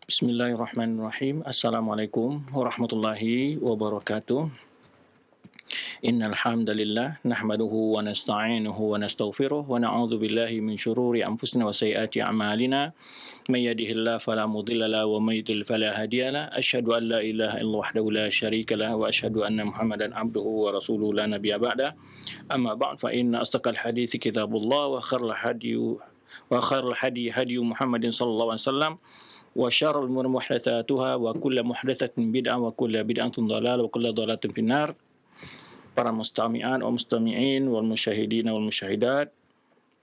Bismillahirrahmanirrahim. Assalamualaikum warahmatullahi wabarakatuh. Innal hamdalillah nahmaduhu wa nasta'inuhu wa nastaghfiruh wa na'udzu billahi min shururi anfusina wa sayyiati a'malina. May yahdihillahu fala mudilla lahu wa may yudlil fala hadiya lahu. Asyhadu an la ilaha illallah wahdahu la syarika lahu wa asyhadu anna Muhammadan abduhu wa rasuluhu la nabiyya ba'da. Amma ba'd fa inna asdaqal hadithi kitabullah wa khairul hadi Muhammadin sallallahu alaihi wasallam wa syarrul umuri muhdatsatuha wa kullu muhdatsatin bid'ah wa kullu bid'atin dhalalah wa kullu dhalalatin finnar. Para mustami'an wa mustami'in wal musyahidin wal musyahidat,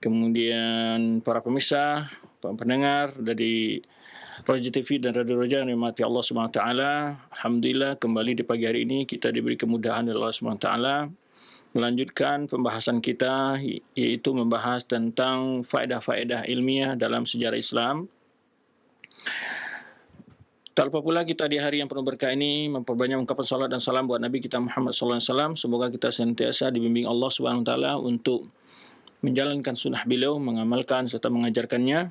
kemudian para pemirsa, para pendengar dari Raja TV dan Radio Raja yang dirahmati Allah Subhanahu wa taala. Alhamdulillah kembali di pagi hari ini kita diberi kemudahan dari Allah Subhanahu wa taala melanjutkan pembahasan kita, yaitu membahas tentang faedah-faedah ilmiah dalam sejarah Islam. Tak lupa pula kita di hari yang penuh berkah ini memperbanyak ungkapan salat dan salam buat Nabi kita Muhammad sallallahu alaihi wasallam. Semoga kita senantiasa dibimbing Allah Subhanahu wa taala untuk menjalankan sunnah beliau, mengamalkan serta mengajarkannya.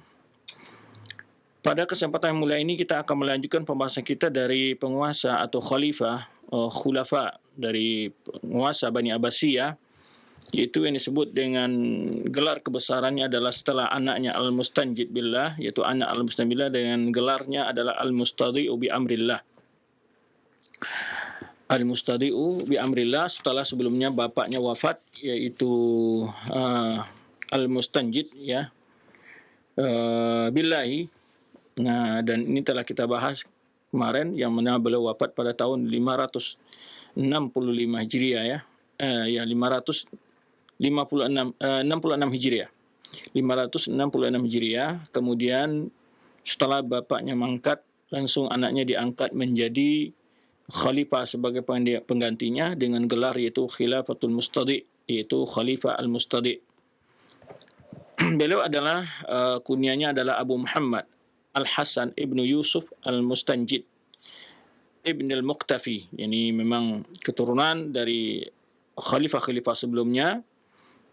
Pada kesempatan yang mulia ini kita akan melanjutkan pembahasan kita dari penguasa atau khalifah, khulafa dari penguasa Bani Abbasiyah, yaitu yang disebut dengan gelar kebesarannya adalah setelah anaknya Al-Mustanjid Billah, yaitu anak Al-Mustanjid Billah, dengan gelarnya adalah Al-Mustadhi'u bi Amrillah. Al-Mustadhi'u bi Amrillah setelah sebelumnya bapaknya wafat, yaitu Al-Mustanjid Billahi. Nah, dan ini telah kita bahas kemarin, yang mana beliau wafat pada tahun 565 Hijriah 66 Hijriah. 566 Hijriah. Kemudian setelah bapaknya mangkat, langsung anaknya diangkat menjadi khalifah sebagai penggantinya dengan gelar yaitu Khilafatul Mustadhi, yaitu Khalifah Al-Mustadhi. Beliau adalah kunyanya adalah Abu Muhammad Al-Hasan ibnu Yusuf Al-Mustanjid Ibn Al-Muqtafi. Ini memang keturunan dari khalifah-khalifah sebelumnya.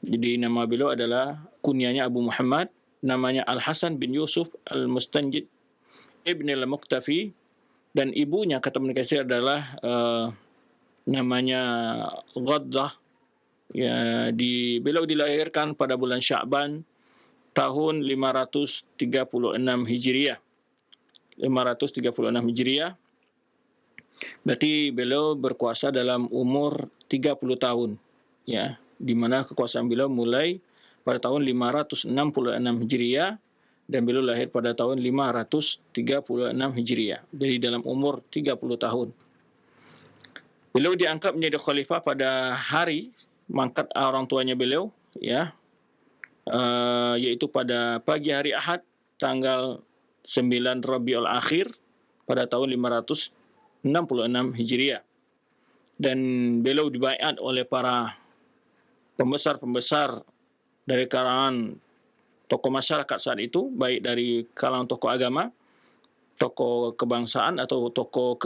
Jadi nama beliau adalah kunyanya Abu Muhammad, namanya Al-Hasan bin Yusuf Al-Mustanjid Ibn Al-Muqtafi, dan ibunya kata Ibnu Katsir adalah namanya Ghaddah. Beliau dilahirkan pada bulan Sya'ban tahun 536 Hijriah. 536 Hijriah. Berarti beliau berkuasa dalam umur 30 tahun, ya, di mana kekuasaan beliau mulai pada tahun 566 Hijriah dan beliau lahir pada tahun 536 Hijriah. Jadi dalam umur 30 tahun. Beliau diangkat menjadi khalifah pada hari mangkat orang tuanya beliau, yaitu pada pagi hari Ahad tanggal 9 Rabiul Akhir pada tahun 566 Hijriah. Dan beliau dibaiat oleh para pembesar-pembesar dari kalangan tokoh masyarakat saat itu, baik dari kalangan tokoh agama, tokoh kebangsaan, atau tokoh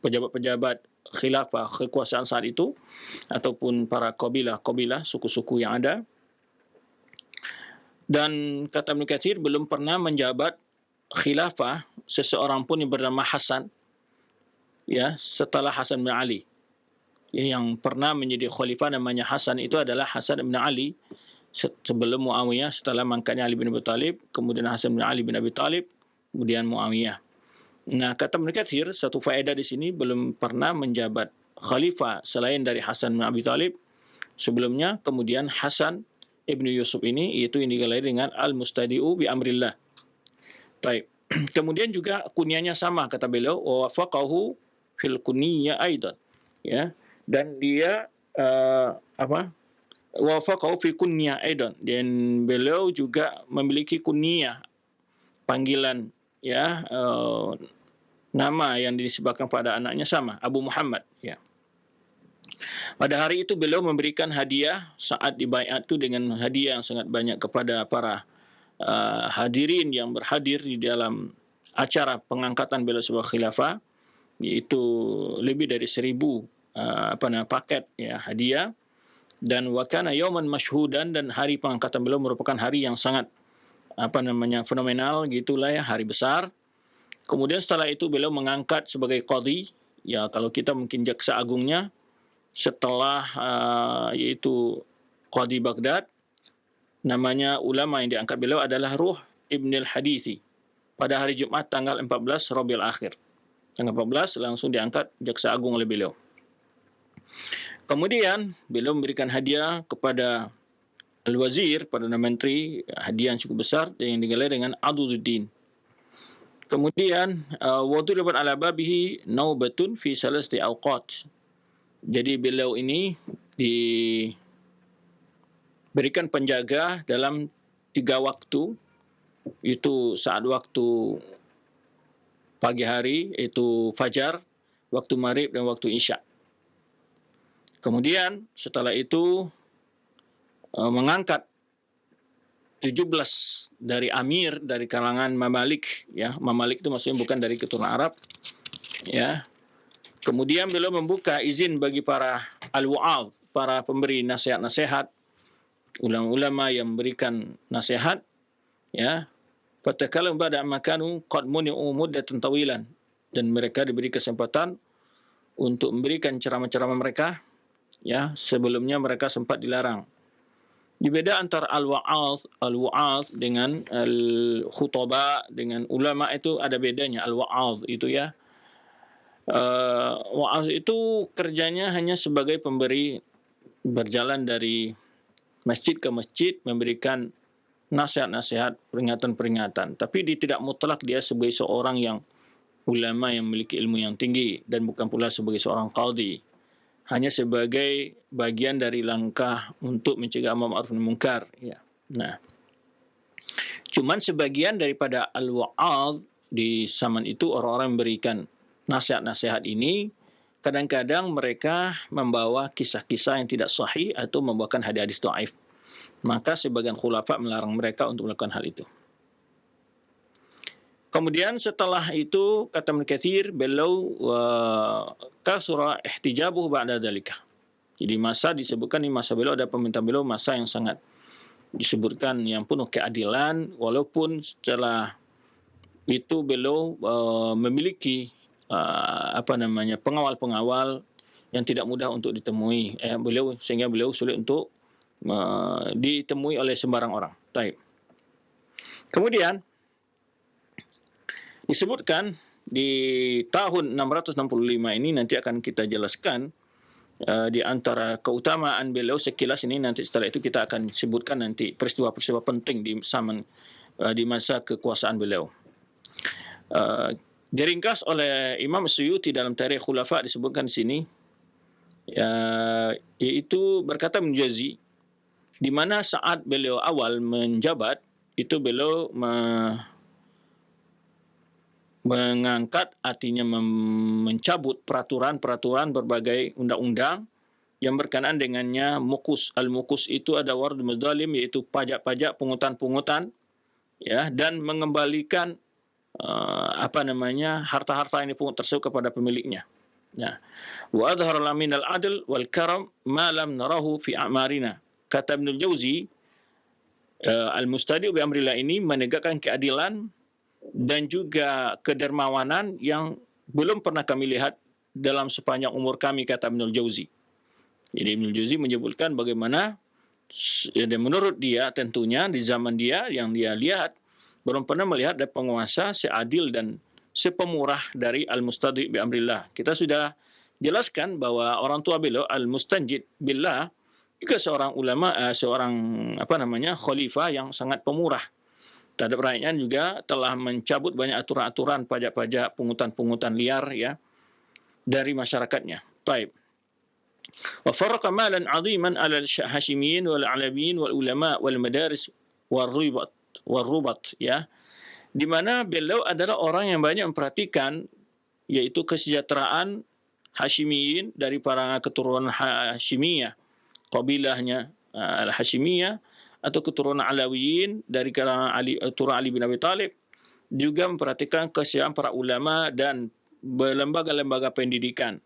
pejabat-pejabat khilafah kekuasaan saat itu, ataupun para kabilah suku-suku yang ada. Dan kata Ibnu Katsir, belum pernah menjabat khilafah seseorang pun yang bernama Hasan, setelah Hasan bin Ali. Yang pernah menjadi khalifah namanya Hasan itu adalah Hasan bin Ali sebelum Muawiyah, setelah mangkatnya Ali bin Abi Thalib, kemudian Hasan bin Ali bin Abi Thalib, kemudian Muawiyah. Nah, kata Ibnu Katsir, satu faedah di sini, belum pernah menjabat khalifah selain dari Hasan bin Abi Thalib sebelumnya. Kemudian Hasan ibnu Yusuf ini, yaitu yang digelar dengan Al-Mustadi'u bi Amrillah. Baik. Kemudian juga kunyanya sama, kata beliau, wa wafaqahu fil kunyya aidan, dan dia wafaqahu fi kunyya aidan, dan beliau juga memiliki kunyah, panggilan, nama yang disebutkan pada anaknya sama, Abu Muhammad, Pada hari itu beliau memberikan hadiah saat dibaiat itu, dengan hadiah yang sangat banyak kepada para hadirin yang berhadir di dalam acara pengangkatan beliau sebagai khilafah, yaitu lebih dari 1000 paket hadiah. Dan wakana yauman masyhudan, dan hari pengangkatan beliau merupakan hari yang sangat fenomenal gitulah ya, hari besar. Kemudian setelah itu beliau mengangkat sebagai qadhi, ya kalau kita mungkin jaksa agungnya, setelah yaitu Qadhi Baghdad, namanya ulama yang diangkat beliau adalah Ruh Ibn al-Hadithi pada hari Jumat tanggal 14 Rabiul Akhir. Tanggal 14 langsung diangkat jaksa agung oleh beliau. Kemudian beliau memberikan hadiah kepada Al-Wazir, Perdana Menteri, hadiah yang cukup besar yang digelar dengan Adududdin. Kemudian waduribat ala babihi naubatun fi salasti awqat. Jadi beliau ini diberikan penjaga dalam 3 waktu, itu saat waktu pagi hari, itu fajar, waktu maghrib dan waktu isya. Kemudian setelah itu mengangkat 17 dari amir dari kalangan mamalik, ya. Mamalik itu maksudnya bukan dari keturunan Arab, ya. Kemudian beliau membuka izin bagi para al-wa'adh, para pemberi nasihat-nasihat, ulama-ulama yang memberikan nasihat, ya. Fatakalam ba'da makanu qad muni'u muddatan tawilan, dan mereka diberi kesempatan untuk memberikan ceramah-ceramah mereka, ya, sebelumnya mereka sempat dilarang. Beda antara al-wa'adh dengan al-khutaba, dengan ulama itu ada bedanya. Al-wa'adh itu ya, wa'adh itu kerjanya hanya sebagai pemberi, berjalan dari masjid ke masjid memberikan nasihat-nasihat, peringatan-peringatan. Tapi dia tidak mutlak dia sebagai seorang yang ulama yang memiliki ilmu yang tinggi, dan bukan pula sebagai seorang qadhi. Hanya sebagai bagian dari langkah untuk mencegah amar ma'ruf nahi munkar, ya. Nah, cuman sebagian daripada al-wa'adh di zaman itu, orang-orang memberikan nasihat-nasihat ini, kadang-kadang mereka membawa kisah-kisah yang tidak sahih atau membawakan hadis-hadis dhaif. Maka sebagian khulafa melarang mereka untuk melakukan hal itu. Kemudian setelah itu, kata Ibnu Katsir, beliau kasura ihtijabuhu ba'da dzalika. Jadi masa disebutkan di masa beliau, ada pemerintahan beliau, masa yang sangat disebutkan yang penuh keadilan, walaupun setelah itu beliau memiliki pengawal-pengawal yang tidak mudah untuk ditemui, sehingga beliau sulit untuk ditemui oleh sembarang orang. Baik. Kemudian disebutkan di tahun 665 ini, nanti akan kita jelaskan di antara keutamaan beliau sekilas ini, nanti setelah itu kita akan sebutkan nanti peristiwa-peristiwa penting di masa kekuasaan beliau. Diringkas oleh Imam Suyuti dalam Tarikh Khulafa, disebutkan di sini, yaitu berkata Ibnu Jauzi, di mana saat beliau awal menjabat itu beliau mengangkat, artinya mencabut peraturan-peraturan berbagai undang-undang yang berkenaan dengannya mukus. Al-mukus itu ada ward madzalim, yaitu pajak-pajak, pungutan-pungutan, ya, dan mengembalikan harta-harta yang dipungut tersebut kepada pemiliknya. Ya. Wa adhara min al-adl wal karam ma lam narahu fi a'marina. Kata Ibnu Jauzi, al-mustadi' bi amrillah ini menegakkan keadilan dan juga kedermawanan yang belum pernah kami lihat dalam sepanjang umur kami, kata Ibnu Jauzi. Jadi Ibnu Jauzi menyebutkan bagaimana, dan menurut dia tentunya di zaman dia yang dia lihat, belum pernah melihat ada penguasa seadil dan sepemurah dari al-mustadi' bi amrillah. Kita sudah jelaskan bahwa orang tua beliau, al-mustanjid billah, juga seorang ulama, khalifah yang sangat pemurah terhadap rakyatnya, juga telah mencabut banyak aturan-aturan pajak-pajak, pungutan-pungutan liar, ya, dari masyarakatnya. Taib. Wa farraqa malan 'aziman 'ala al-Hashimiyyin wal 'Alawiyyin wal ulama wal madaris wal rubat, ya. Di mana beliau adalah orang yang banyak memperhatikan, yaitu kesejahteraan Hashimiyyin dari para keturunan Hashimiyah, kabilahnya al-Hashimiyah, atau keturunan Alawiyin dari kalangan keturunan Ali bin Abi Thalib, juga memperhatikan kesejahteraan para ulama dan lembaga-lembaga pendidikan,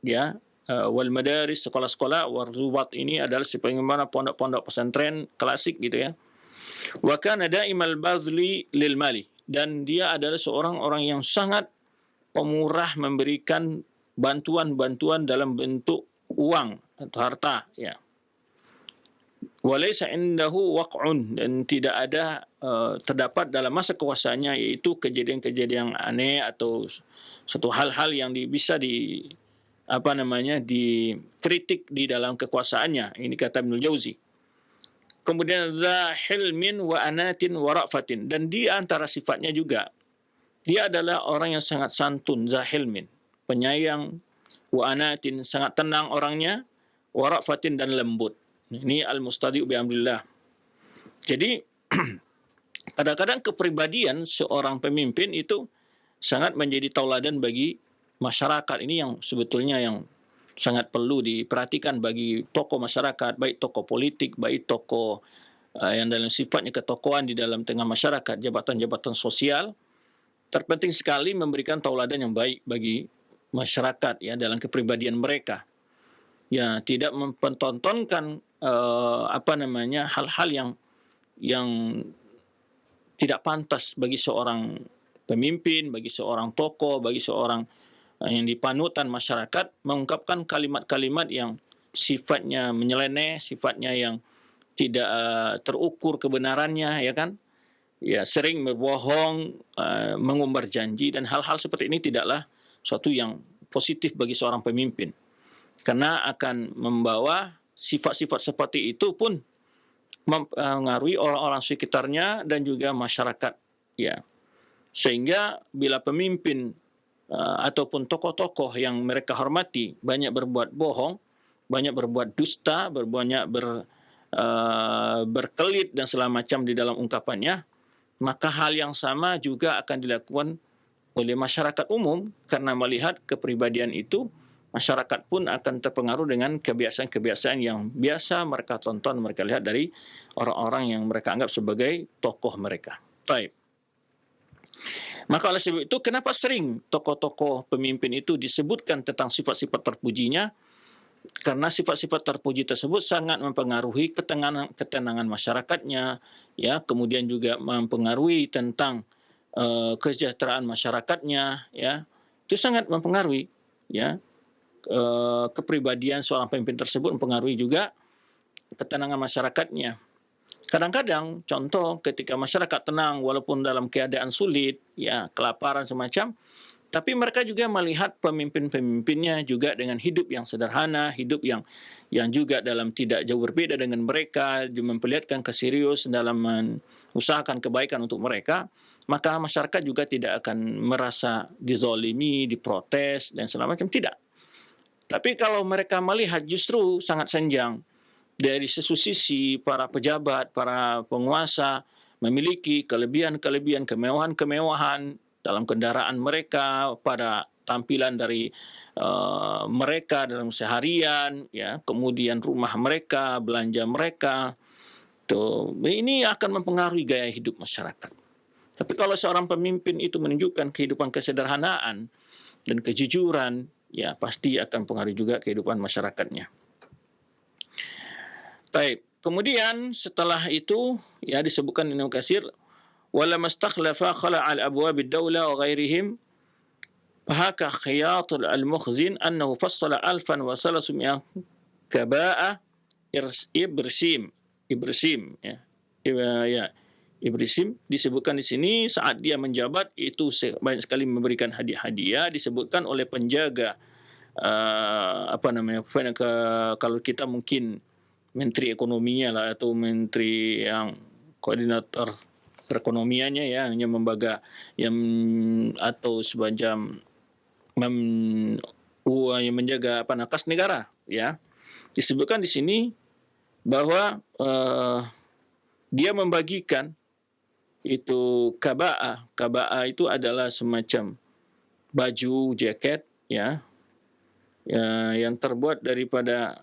ya, wal madaris, sekolah-sekolah, wal rubat ini adalah sebagaimana pondok-pondok pesantren klasik, gitu ya. Wa kana da'imal badli lil mali, dan dia adalah seorang orang yang sangat pemurah memberikan bantuan-bantuan dalam bentuk uang atau harta, ya. Walaysa indahu waq'un, dan tidak ada terdapat dalam masa kekuasaannya yaitu kejadian-kejadian aneh atau satu hal-hal yang bisa dikritik di dalam kekuasaannya. Ini kata Ibnul Jauzi. Kemudian dza hilmin wa anatin wa ra'fatin, dan di antara sifatnya juga dia adalah orang yang sangat santun, dza hilmin, penyayang, wa anatin, sangat tenang orangnya, wa ra'fatin, dan lembut. Ini al-mustadi'u bi amrillah. Jadi kadang-kadang kepribadian seorang pemimpin itu sangat menjadi tauladan bagi masyarakat. Ini yang sebetulnya yang sangat perlu diperhatikan bagi tokoh masyarakat, baik tokoh politik, baik tokoh yang dalam sifatnya ketokohan di dalam tengah masyarakat, jabatan-jabatan sosial. Terpenting sekali memberikan tauladan yang baik bagi masyarakat, ya, dalam kepribadian mereka. Ya, tidak mempertontonkan hal-hal yang tidak pantas bagi seorang pemimpin, bagi seorang tokoh, bagi seorang yang dipanutan masyarakat, mengungkapkan kalimat-kalimat yang sifatnya menyeleneh, sifatnya yang tidak terukur kebenarannya, ya kan? Ya, sering berbohong, mengumbar janji, dan hal-hal seperti ini tidaklah suatu yang positif bagi seorang pemimpin. Karena akan membawa sifat-sifat seperti itu pun mempengaruhi orang-orang sekitarnya dan juga masyarakat, ya. Sehingga bila pemimpin ataupun tokoh-tokoh yang mereka hormati banyak berbuat bohong, banyak berbuat dusta, berkelit dan segala macam di dalam ungkapannya, maka hal yang sama juga akan dilakukan oleh masyarakat umum, karena melihat kepribadian itu, masyarakat pun akan terpengaruh dengan kebiasaan-kebiasaan yang biasa mereka tonton, mereka lihat dari orang-orang yang mereka anggap sebagai tokoh mereka. Baik. Maka oleh sebab itu, kenapa sering tokoh-tokoh pemimpin itu disebutkan tentang sifat-sifat terpujinya? Karena sifat-sifat terpuji tersebut sangat mempengaruhi ketenangan masyarakatnya, ya, kemudian juga mempengaruhi tentang kesejahteraan masyarakatnya, ya. Itu sangat mempengaruhi, ya. Kepribadian seorang pemimpin tersebut mempengaruhi juga ketenangan masyarakatnya. Kadang-kadang, contoh, ketika masyarakat tenang walaupun dalam keadaan sulit, ya, kelaparan semacam, tapi mereka juga melihat pemimpin-pemimpinnya juga dengan hidup yang sederhana, hidup yang juga dalam tidak jauh berbeda dengan mereka, memperlihatkan keserius dalam mengusahakan kebaikan untuk mereka, maka masyarakat juga tidak akan merasa dizolimi, diprotes, dan segala macam. Tidak. Tapi kalau mereka melihat justru sangat senjang, dari sisi para pejabat, para penguasa memiliki kelebihan-kelebihan, kemewahan-kemewahan dalam kendaraan mereka, pada tampilan dari mereka dalam seharian, ya, kemudian rumah mereka, belanja mereka, tuh, ini akan mempengaruhi gaya hidup masyarakat. Tapi kalau seorang pemimpin itu menunjukkan kehidupan kesederhanaan dan kejujuran, ya, pasti akan mempengaruhi juga kehidupan masyarakatnya. Baik, kemudian setelah itu, ya, disebutkan Ibnu Katsir, wala mastakhlafa khala' al-abwab ad-dawla wa ghairihim fahaka khiyat al-mukhzin annahu fassala 1300 kaba'a Ibrisim, ya. Ibrisim disebutkan di sini saat dia menjabat itu banyak sekali memberikan hadiah-hadiah, disebutkan oleh penjaga kalau kita mungkin menteri ekonominya lah, atau menteri yang koordinator perekonomiannya, ya, hanya atau semacam yang menjaga kas negara, ya. Disebutkan di sini bahwa dia membagikan itu kaba'ah. Kaba'ah itu adalah semacam baju, jaket, ya, yang terbuat daripada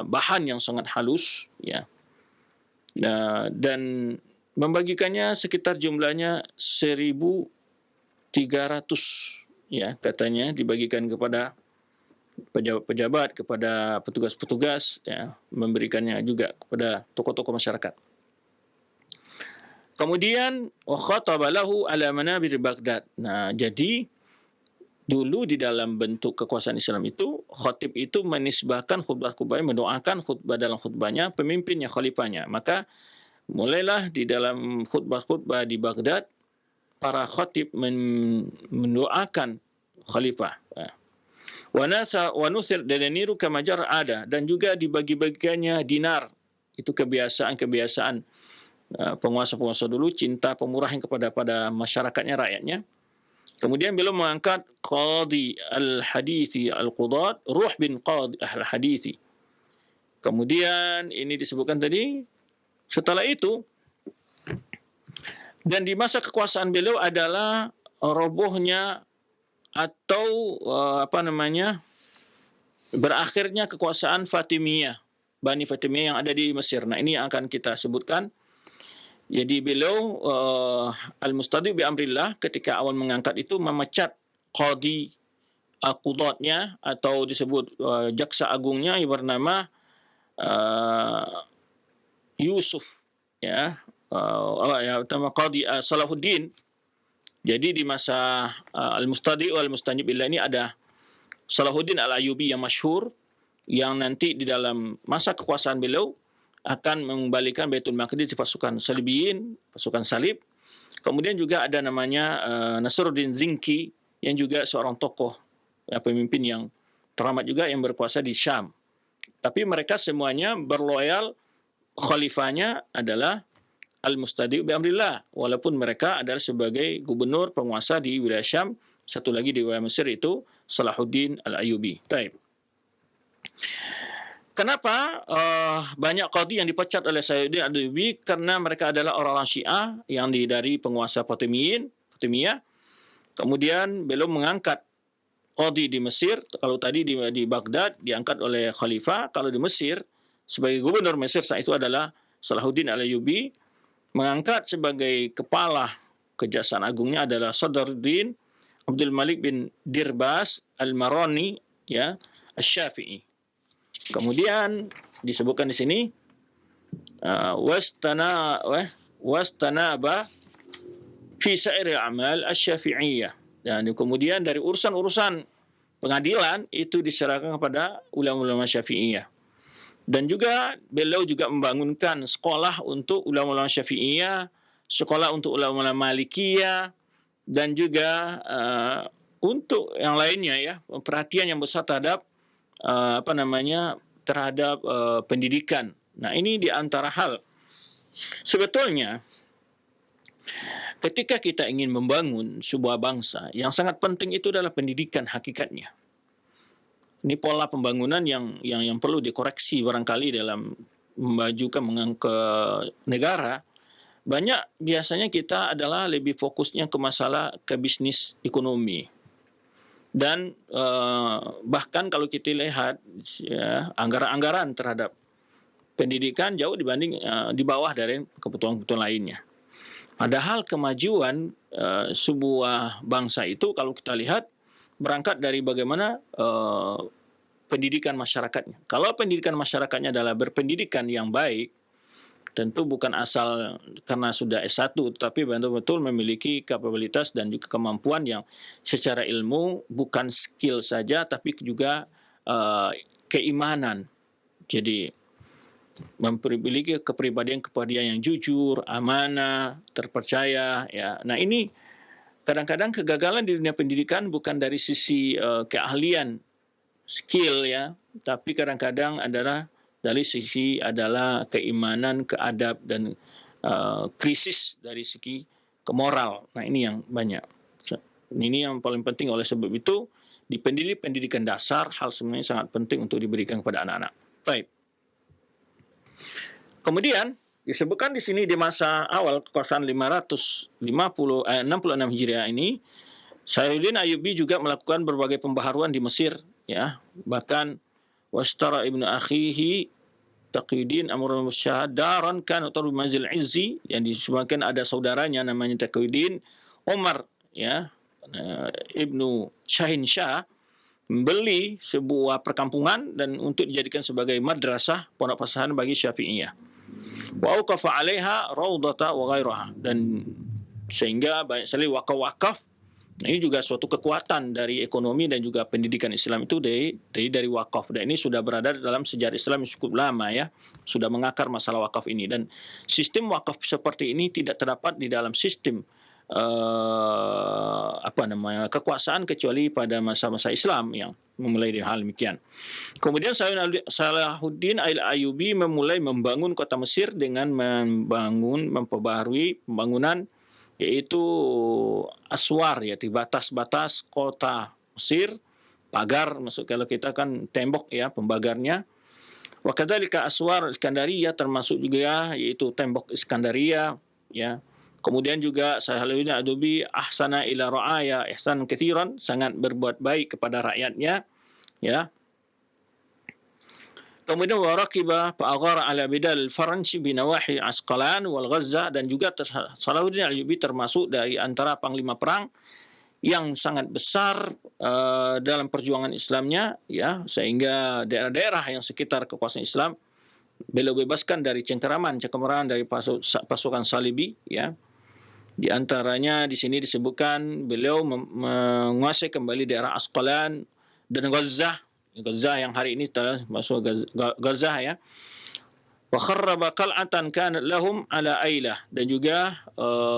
bahan yang sangat halus, ya, dan membagikannya sekitar jumlahnya 1.300, ya, katanya dibagikan kepada pejabat-pejabat, kepada petugas-petugas, ya, memberikannya juga kepada tokoh-tokoh masyarakat. Kemudian wa khataba lahu ala manabir Baghdad. Nah, jadi dulu di dalam bentuk kekuasaan Islam itu, khatib itu menisbahkan khutbah-khutbahnya, mendoakan khutbah dalam khutbahnya pemimpinnya, khalifahnya. Maka mulailah di dalam khutbah-khutbah di Baghdad para khatib mendoakan khalifah. Wa nusir dananiru kama jar ada, dan juga dibagi-bagikannya dinar. Itu kebiasaan-kebiasaan penguasa-penguasa dulu, cinta pemurahan pada masyarakatnya, rakyatnya. Kemudian beliau mengangkat Qadi al-Hadithi al-Qudat, Ruh bin Qadi al-Hadithi. Kemudian ini disebutkan tadi. Setelah itu, dan di masa kekuasaan beliau adalah robohnya atau berakhirnya kekuasaan Fatimiyah, Bani Fatimiyah yang ada di Mesir. Nah, ini yang akan kita sebutkan. Jadi beliau al-Mustadi' bi amrillah ketika awal mengangkat itu memecat qadi qudatnya atau disebut jaksa agungnya yang bernama Yusuf, ya, qadi Salahuddin. Jadi di masa al-Mustadi' wal Mustanib billah ini ada Salahuddin al-Ayyubi yang masyhur, yang nanti di dalam masa kekuasaan beliau akan mengembalikan Baitul Maqdis di pasukan Salibiyin, pasukan salib. Kemudian juga ada namanya Nasruddin Zinki yang juga seorang tokoh, pemimpin yang teramat juga yang berkuasa di Syam. Tapi mereka semuanya berloyal, khalifahnya adalah Al-Mustadi' bi amrillah, walaupun mereka adalah sebagai gubernur penguasa di wilayah Syam. Satu lagi di wilayah Mesir itu Salahuddin Al-Ayyubi. Baik. Kenapa banyak qadi yang dipecat oleh Salahuddin Al-Ayyubi? Karena mereka adalah orang-orang Syiah yang dari penguasa Fatimiyah. Kemudian beliau mengangkat qadi di Mesir. Kalau tadi di Baghdad diangkat oleh khalifah, kalau di Mesir sebagai gubernur Mesir saat itu adalah Salahuddin Al-Ayyubi. Mengangkat sebagai kepala Kejaksaan Agungnya adalah Sadruddin Abdul Malik bin Dirbas Al-Marani, ya, Asy-Syafi'i. Kemudian disebutkan di sini wastanaba fi sa'ir al-a'mal asy-syafi'iyyah. Dan kemudian dari urusan-urusan pengadilan itu diserahkan kepada ulama-ulama Syafi'iyah. Dan juga beliau juga membangunkan sekolah untuk ulama-ulama Syafi'iyah, sekolah untuk ulama-ulama Malikiyah, dan juga untuk yang lainnya, ya, perhatian yang besar terhadap terhadap pendidikan. Nah, ini di antara hal. Sebetulnya ketika kita ingin membangun sebuah bangsa, yang sangat penting itu adalah pendidikan hakikatnya. Ini pola pembangunan yang perlu dikoreksi barangkali dalam memajukan ke negara. Banyak biasanya kita adalah lebih fokusnya ke masalah ke bisnis ekonomi. Dan bahkan kalau kita lihat, ya, anggaran-anggaran terhadap pendidikan jauh dibanding di bawah dari kebutuhan-kebutuhan lainnya. Padahal kemajuan sebuah bangsa itu kalau kita lihat berangkat dari bagaimana pendidikan masyarakatnya. Kalau pendidikan masyarakatnya adalah berpendidikan yang baik, tentu bukan asal karena sudah S1, tapi betul-betul memiliki kapabilitas dan juga kemampuan yang secara ilmu, bukan skill saja, tapi juga keimanan. Jadi memiliki kepribadian yang jujur, amanah, terpercaya. Ya. Nah, ini kadang-kadang kegagalan di dunia pendidikan bukan dari sisi keahlian, skill, ya, tapi kadang-kadang adalah dari sisi adalah keimanan, keadab, dan krisis dari segi kemoral. Nah, ini yang banyak. Ini yang paling penting. Oleh sebab itu, di pendidikan dasar, hal sebenarnya sangat penting untuk diberikan kepada anak-anak. Baik. Kemudian disebutkan di sini di masa awal kekuasaan 66 Hijriah ini, Salahuddin Ayyubi juga melakukan berbagai pembaharuan di Mesir, ya. Bahkan wastara ibnu akhihi Taqiyuddin Amr al-Musyahad daran kan atau Manzil Izzi, yang disebutkan ada saudaranya namanya Taqiyuddin Umar, ya, ibnu Syahin Shah, membeli sebuah perkampungan dan untuk dijadikan sebagai madrasah pondok pesantren bagi Syafi'iyah. Wa auqafa 'alaiha raudata wa ghairaha, dan sehingga banyak sekali wakaf-wakaf. Ini juga suatu kekuatan dari ekonomi dan juga pendidikan Islam itu dari wakaf, dan ini sudah berada dalam sejarah Islam yang cukup lama ya, sudah mengakar masalah wakaf ini, dan sistem wakaf seperti ini tidak terdapat di dalam sistem kekuasaan kecuali pada masa-masa Islam yang memulai dari hal demikian. Kemudian Salahuddin Al-Ayyubi memulai membangun kota Mesir dengan memperbaharui pembangunan, yaitu aswar, ya, di batas-batas kota Mesir, pagar, maksud kalau kita kan tembok ya pembagarnya. Wa kadzalika aswar Iskandaria, termasuk juga yaitu tembok Iskandaria ya. Kemudian juga Salahuddin Al-Ayyubi ahsana ila ra'aya ihsan katsiran, sangat berbuat baik kepada rakyatnya ya. Kemudian warakiba fa'aghara ala bidal Faransi binawahi Asqalan wal Gaza, dan juga Salahuddin Al-Ayyubi termasuk dari antara panglima perang yang sangat besar dalam perjuangan Islamnya ya, sehingga daerah-daerah yang sekitar kekuasaan Islam beliau bebaskan dari cengkeraman dari pasukan Salibi ya. Di antaranya di sini disebutkan beliau menguasai kembali daerah Asqalan dan Gaza yang hari ini telah masuk Gaza ya. Wa kharraba qal'atan kanat lahum ala Ailah, dan juga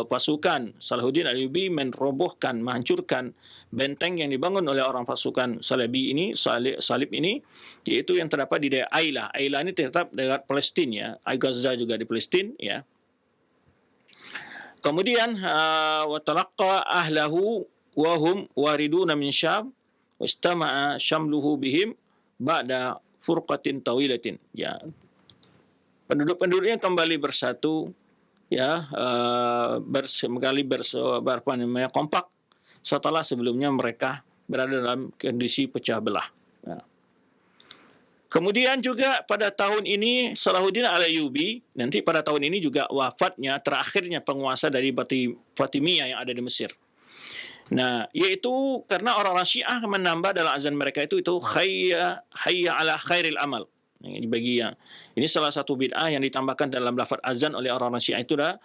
pasukan Salahuddin Al-Ayyubi merobohkan, menghancurkan benteng yang dibangun oleh orang pasukan Salib ini, yaitu yang terdapat di daerah Ailah. Ailah ini terdapat di Palestina ya. Gaza juga di Palestina ya. Kemudian wa talaqqa ahlahu wa hum wariduna min Syam wastama'a syamluhu bihim ba'da furqatin tawilatin ya. Penduduk-penduduknya kembali bersatu ya, kompak setelah sebelumnya mereka berada dalam kondisi pecah belah ya. Kemudian juga pada tahun ini Salahuddin Al-Ayyubi, nanti pada tahun ini juga wafatnya, terakhirnya penguasa dari Fatimiyah yang ada di Mesir. Nah, yaitu karena orang-orang Syiah menambah dalam azan mereka itu hayya ala khairil amal. Ini bagian ini salah satu bid'ah yang ditambahkan dalam lafaz azan oleh orang-orang Syiah, itu dah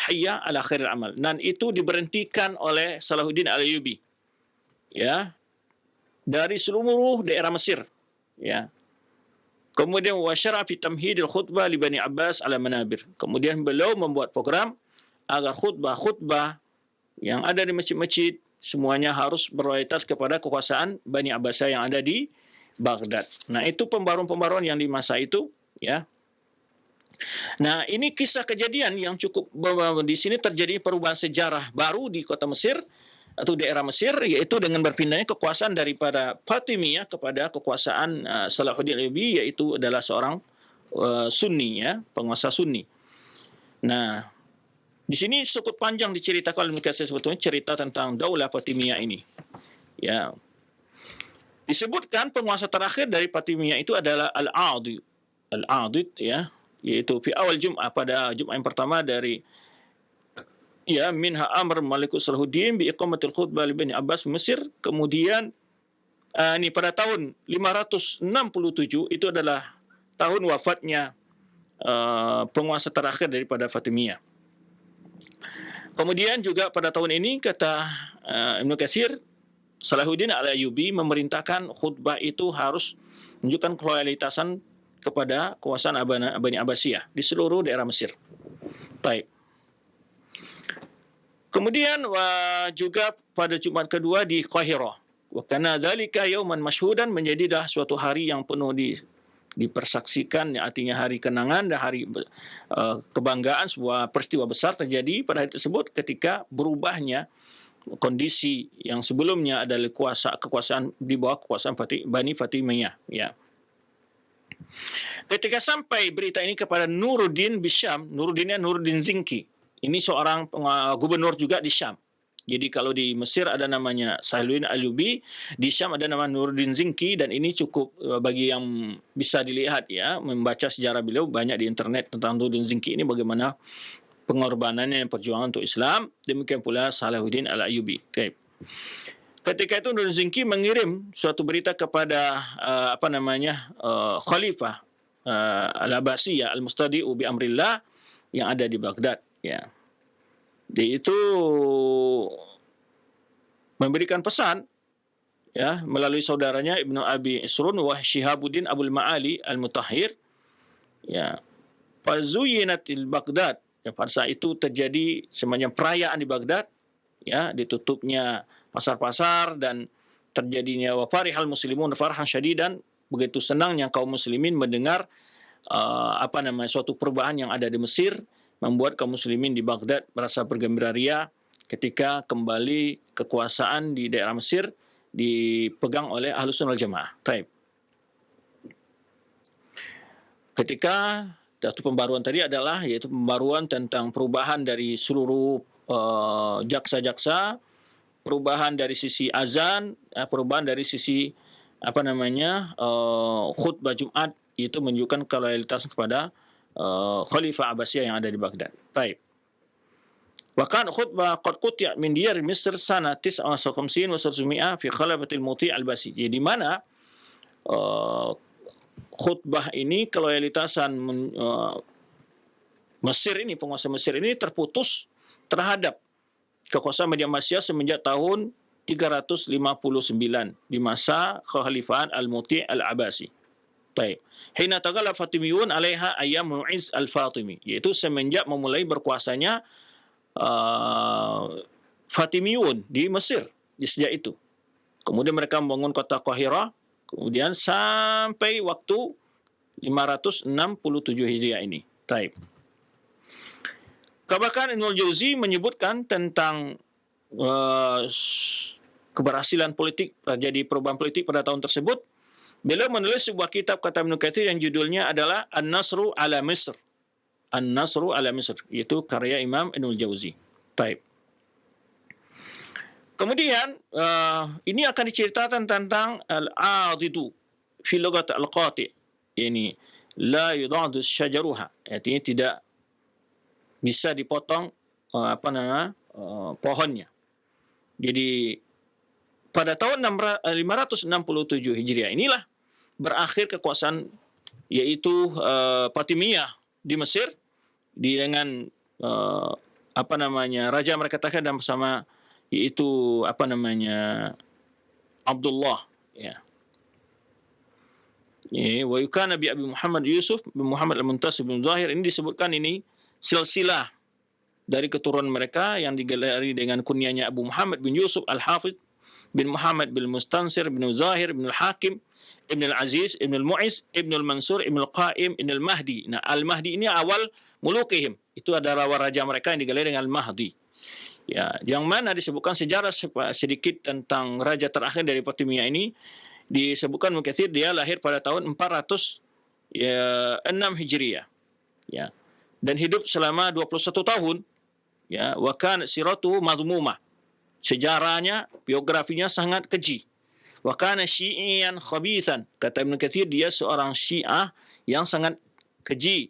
hayya ala khairil amal, dan itu diberhentikan oleh Salahuddin Al-Ayyubi ya dari seluruh daerah Mesir ya. Kemudian wa syara' fi tamhidil khutbah li Bani Abbas ala manabir. Kemudian beliau membuat program agar khutbah yang ada di masjid-masjid semuanya harus berloyalitas kepada kekuasaan Bani Abbasiyah yang ada di Baghdad. Nah, itu pembaruan-pembaruan yang di masa itu ya. Nah, ini kisah kejadian yang cukup di sini terjadi perubahan sejarah baru di kota Mesir atau daerah Mesir, yaitu dengan berpindahnya kekuasaan daripada Fatimiyah kepada kekuasaan Salahuddin Al-Ayyubi, yaitu adalah seorang Sunni ya, penguasa Sunni. Nah, di sini cukup panjang diceritakan oleh Mukatsir, sebetulnya cerita tentang Daulah Fatimiyah ini ya. Disebutkan penguasa terakhir dari Fatimiyah itu adalah Al-Adid ya, yaitu fi awal Jum'ah, pada Jum'ah yang pertama dari ya minha amr Malikus Salahuddin bi iqamatil khutbah li Bani Abbas Mesir. Kemudian ini pada tahun 567 itu adalah tahun wafatnya penguasa terakhir daripada Fatimiyah. Kemudian juga pada tahun ini kata Ibnu Katsir, Salahuddin Al-Ayyubi memerintahkan khutbah itu harus menunjukkan keloyalitasan kepada kekuasaan Bani Abbasiyah di seluruh daerah Mesir. Baik. Kemudian juga pada Jumat kedua di Qahirah. Wa kana dzalika yauman masyhudan, menjadilah suatu hari yang penuh dipersaksikan, artinya hari kenangan dan hari kebanggaan. Sebuah peristiwa besar terjadi pada hari tersebut ketika berubahnya kondisi yang sebelumnya adalah kekuasaan di bawah kekuasaan Bani Fatimiyah ya. Ketika sampai berita ini kepada Nuruddin Bisyam, Nuruddin Zinki, ini seorang gubernur juga di Syam. Jadi kalau di Mesir ada namanya Salahuddin Al-Ayyubi, di Syam ada nama Nuruddin Zinki, dan ini cukup bagi yang bisa dilihat ya, membaca sejarah beliau banyak di internet tentang Nuruddin Zinki ini, bagaimana pengorbanannya perjuangan untuk Islam. Demikian pula Salahuddin Al-Ayyubi. Okay. ketika itu Nur Zinki mengirim suatu berita kepada Khalifah Al-Abbasiyah Al-Mustadi'u bi amrillah yang ada di Baghdad, ya. Dia itu memberikan pesan, ya, melalui saudaranya Ibnu Abi Isrun wa Shihabuddin Abul Ma'ali Al-Mutahhir, ya. Fazuyinatil Baghdad, ya, pada saat itu terjadi semacam perayaan di Baghdad, ya, ditutupnya pasar-pasar dan terjadinya wa farihal muslimun farhan syadidan, begitu senangnya kaum muslimin mendengar suatu perubahan yang ada di Mesir, membuat kaum muslimin di Baghdad merasa bergembira ria ketika kembali kekuasaan di daerah Mesir dipegang oleh Ahlus Sunnah wal Jamaah. Taib. Ketika satu pembaruan tadi adalah yaitu pembaruan tentang perubahan dari seluruh jaksa-jaksa, perubahan dari sisi azan, perubahan dari sisi khutbah Jumat, itu menunjukkan loyalitas kepada Khalifah Abbasiyah yang ada di Baghdad. Baik. Wa kan khutbah qad qutiya min diyar Misr sana 59 wa 700 fi khalafatil Muti' al-Basi. Jadi di mana khutbah ini keloyalitasan Mesir ini, penguasa Mesir ini terputus terhadap kekuasaan Media Abbasiyah semenjak tahun 359 di masa kekhalifahan Al-Muti' Al-Abbasi. Baik. Hina tagalla Fatimiyun 'alaiha ayyam Mu'iz Al-Fatimi, yaitu semenjak memulai berkuasanya Fatimiyun di Mesir di sejak itu. Kemudian mereka membangun kota Qahirah, kemudian sampai waktu 567 Hijriah ini. Baik. Bahkan Ibnul Jauzi menyebutkan tentang keberhasilan politik, terjadi perubahan politik pada tahun tersebut. Beliau menulis sebuah kitab, kata Ibnu Katsir, yang judulnya adalah An-Nasru ala Misr. An-Nasru ala Misr, itu karya Imam Ibnul Jauzi. Baik. Kemudian ini akan diceritakan tentang al-adidu fi lughat al-qati', ini la yudadu syajaruha, artinya tidak bisa dipotong pohonnya. Jadi pada tahun 567 Hijriah inilah berakhir kekuasaan yaitu Fatimiyah di Mesir dengan raja mereka takhir dan bersama yaitu Abdullah, ya. Wa yukana bi Abi Muhammad Yusuf bin Muhammad Al-Muntasib bin Zahir, ini disebutkan ini silsilah dari keturunan mereka yang digelari dengan kunyahnya Abu Muhammad bin Yusuf Al-Hafidh bin Muhammad bin Mustansir bin Zahir bin Al-Hakim Ibn Al-Aziz Ibn Al-Mu'iz Ibn Al-Mansur Ibn Al-Qaim Ibn Al-Mahdi. Nah, Al-Mahdi ini awal mulukihim, itu adalah raja mereka yang digelari dengan Al-Mahdi. Ya, yang mana disebutkan sejarah sedikit tentang raja terakhir dari Fatimiyah ini, disebutkan Mukatsir dia lahir pada tahun 406 Hijriah. Ya. Dan hidup selama 21 tahun, ya, wa kan siratuhu madhmumah, sejarahnya, biografinya sangat keji. Wa kana syi'iyan khabithan, kata Ibnu Katsir, dia seorang Syiah yang sangat keji.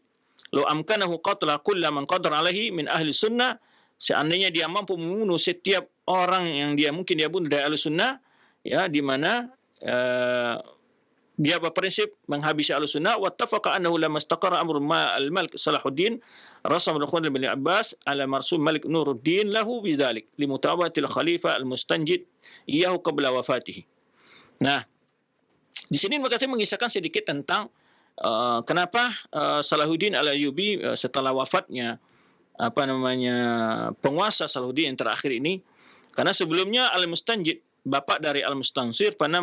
Law amkanahu qatla kulla man qadara alaihi min ahli sunnah, seandainya dia mampu membunuh setiap orang yang mungkin dia bunuh dari ahli sunnah, ya, di mana dia berprinsip menghabisi Ahlussunnah. Wattafaqa annahu lamma istaqara amru al-Malik Salahuddin rasam al-Ikhwan bin Abbas ala marsum Malik Nuruddin lahu bidzalik limutabatil khalifah al-mustanjid iyahu qabla wafatihi. Nah, di sini maka saya mengisahkan sedikit tentang kenapa Salahuddin Al-Ayyubi setelah wafatnya penguasa Salahuddin yang terakhir ini, karena sebelumnya Al-Mustanjid, bapak dari Al-Mustansir, pernah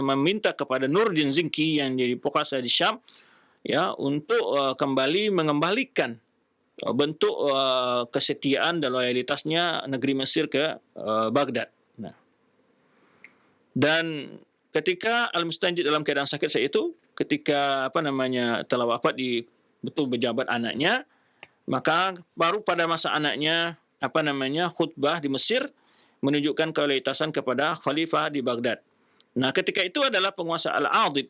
meminta kepada Nuruddin Zinki yang jadi penguasa di Syam, ya, untuk kembali mengembalikan bentuk kesetiaan dan loyalitasnya negeri Mesir ke Baghdad. Nah, dan ketika Al-Mustanjid dalam keadaan sakit saat itu, ketika telah wafat di betul berjabat anaknya, maka baru pada masa anaknya khutbah di Mesir menunjukkan keloyalitasan kepada khalifah di Baghdad. Nah, ketika itu adalah penguasa Al-Adid,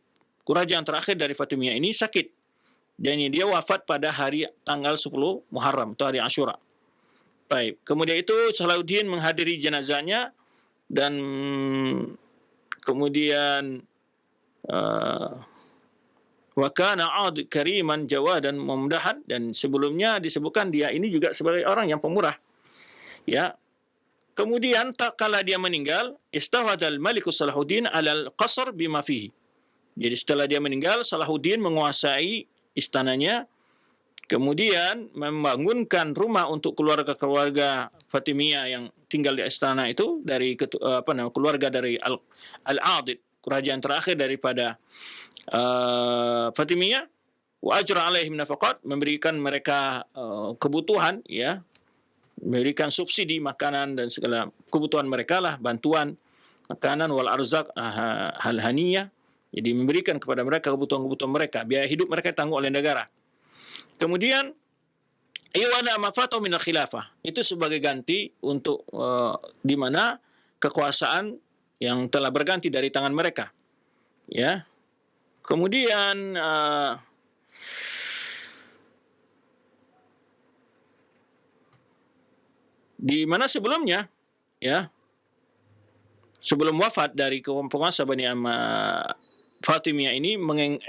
raja yang terakhir dari Fatimiyah ini, sakit. Dan dia wafat pada hari tanggal 10 Muharram atau hari Asyura. Baik. Kemudian itu Salahuddin menghadiri jenazahnya dan kemudian wa kana 'ad kariman jawadan mumdahan, dan sebelumnya disebutkan dia ini juga sebagai orang yang pemurah. Ya. Kemudian tak kala dia meninggal, istahwadal Malikus Salahuddin 'alal qasr bima fihi. Jadi setelah dia meninggal, Salahuddin menguasai istananya, kemudian membangunkan rumah untuk keluarga-keluarga Fatimiyah yang tinggal di istana itu dari keluarga dari Al-Adid, kerajaan terakhir daripada Fatimiyah. Wa ajra alaihim nafaqat, memberikan mereka kebutuhan, ya, memberikan subsidi makanan dan segala kebutuhan mereka lah, bantuan makanan, wal arzak hal haniyah, jadi memberikan kepada mereka kebutuhan-kebutuhan mereka, biaya hidup mereka tanggung oleh negara. Kemudian iwana mafatu min khilafah, itu sebagai ganti untuk di mana kekuasaan yang telah berganti dari tangan mereka, ya. Kemudian di mana sebelumnya, ya, sebelum wafat dari penguasa Bani Fatimiyah ini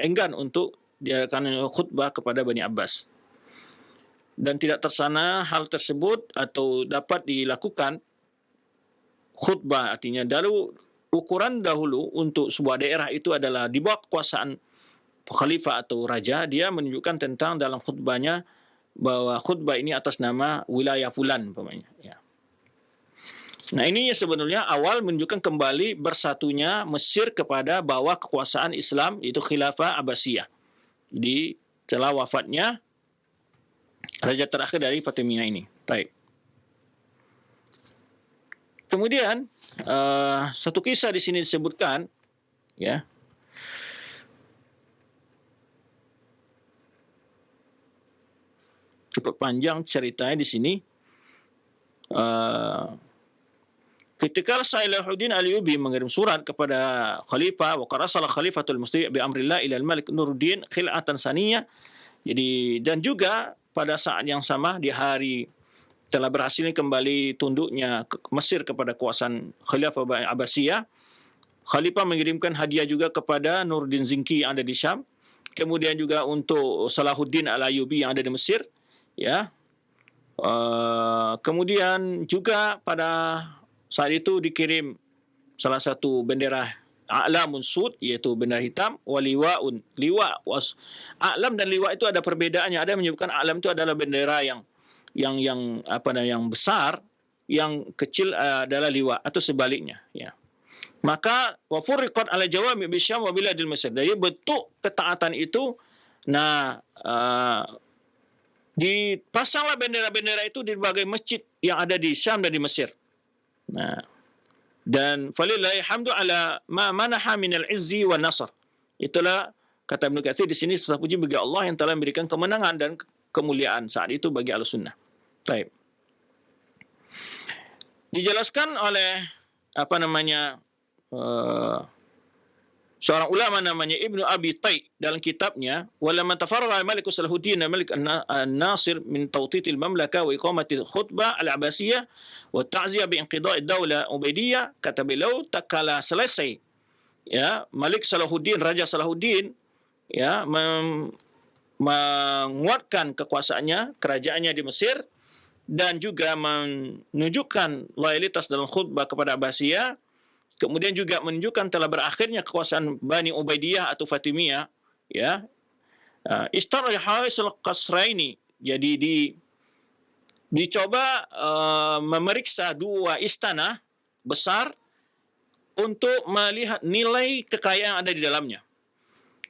enggan untuk diadakan khutbah kepada Bani Abbas, dan tidak tersana hal tersebut atau dapat dilakukan khutbah. Artinya ukuran dahulu untuk sebuah daerah itu adalah di bawah kekuasaan khalifah atau raja, dia menunjukkan tentang dalam khutbahnya bahwa khutbah ini atas nama wilayah fulan umpamanya, ya. Nah, ini sebenarnya awal menunjukkan kembali bersatunya Mesir kepada bawah kekuasaan Islam, yaitu Khilafah Abbasiyah. Jadi setelah wafatnya raja terakhir dari Fatimiyah ini. Baik. Kemudian satu kisah di sini disebutkan, ya. Cukup panjang ceritanya di sini. Ketika Salahuddin Ayyubi mengirim surat kepada khalifah, wa qarasala khalifatul muslim bi amrillah ila al-malik Nuruddin khil'atan saniyah. Jadi, dan juga pada saat yang sama di hari telah berhasil kembali tunduknya Mesir kepada kekuasaan Khilafah Abbasiyah, khalifah mengirimkan hadiah juga kepada Nuruddin Zinki yang ada di Syam, kemudian juga untuk Salahuddin Al-Ayyubi yang ada di Mesir, ya. Kemudian juga pada saat itu dikirim salah satu bendera a'lamun sud, yaitu bendera hitam, waliwaun, liwa. A'lam dan liwa itu ada perbedaannya. Ada yang menyebutkan a'lam itu adalah bendera yang besar, yang kecil adalah liwa, atau sebaliknya, ya. Maka wa furriqat ala jawami bisyam wa biladil Mesir. Jadi bentuk ketaatan itu, nah, dipasanglah bendera-bendera itu di berbagai masjid yang ada di Syam dan di Mesir. Nah, dan falillahi hamdu ala ma manaha minal izzi wan nasr. Itulah kata Ibnu Katsir di sini, segala puji bagi Allah yang telah memberikan kemenangan dan kemuliaan saat itu bagi Ahlussunnah. Baik. Dijelaskan oleh seorang ulama namanya Ibnu Abi Tay dalam kitabnya, walamma tafarraga Malik Salahuddin Malik An-Nasir min tawtitil mamlaka wa iqamati khutbah al-Abbasiyah wa ta'ziyah bi inqida'i ad-daulah Ubaidiyah, kata beliau, tak kala selesai, ya, Malik Salahuddin, Raja Salahuddin, ya, menguatkan kekuasaannya, kerajaannya di Mesir, dan juga menunjukkan loyalitas dalam khutbah kepada Abbasiyah. Kemudian juga menunjukkan telah berakhirnya kekuasaan Bani Ubaidiyah atau Fatimiyah, ya. Istarah haisul qasraini, jadi dicoba memeriksa dua istana besar untuk melihat nilai kekayaan yang ada di dalamnya.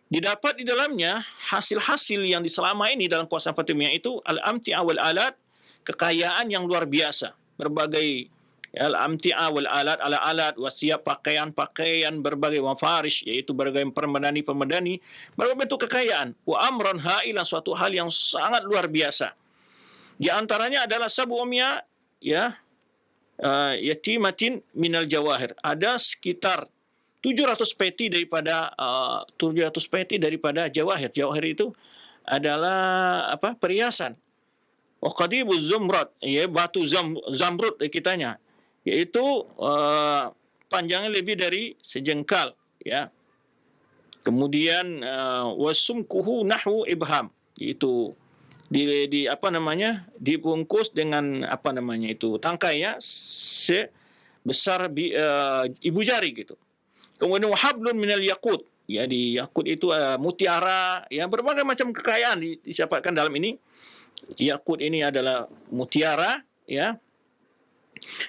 Didapat di dalamnya hasil-hasil yang selama ini dalam kekuasaan Fatimiyah itu al-amti'a wal alat, kekayaan yang luar biasa, berbagai al-amti'a wal alat, ala-alat, wasiap, pakaian-pakaian, berbagai mafarish, yaitu berbagai permedani, berbagai bentuk kekayaan. Wa amran ha'ilan, suatu hal yang sangat luar biasa. Di antaranya adalah sabu'umya, ya, yatimatin minal jawahir. Ada sekitar 700 peti daripada jawahir. Jawahir itu adalah perhiasan. Wa qadibu zumrad, ya, batu zamrud kitanya, yaitu panjangnya lebih dari sejengkal, ya. Kemudian wasumkuhu nahwu ibham, itu di apa namanya, dibungkus dengan apa namanya itu, tangkainya sebesar ibu jari gitu. Kemudian wahablun minal yakut, ya, di yakut itu mutiara, ya, berbagai macam kekayaan disiapkan dalam ini. Yakut ini adalah mutiara, ya.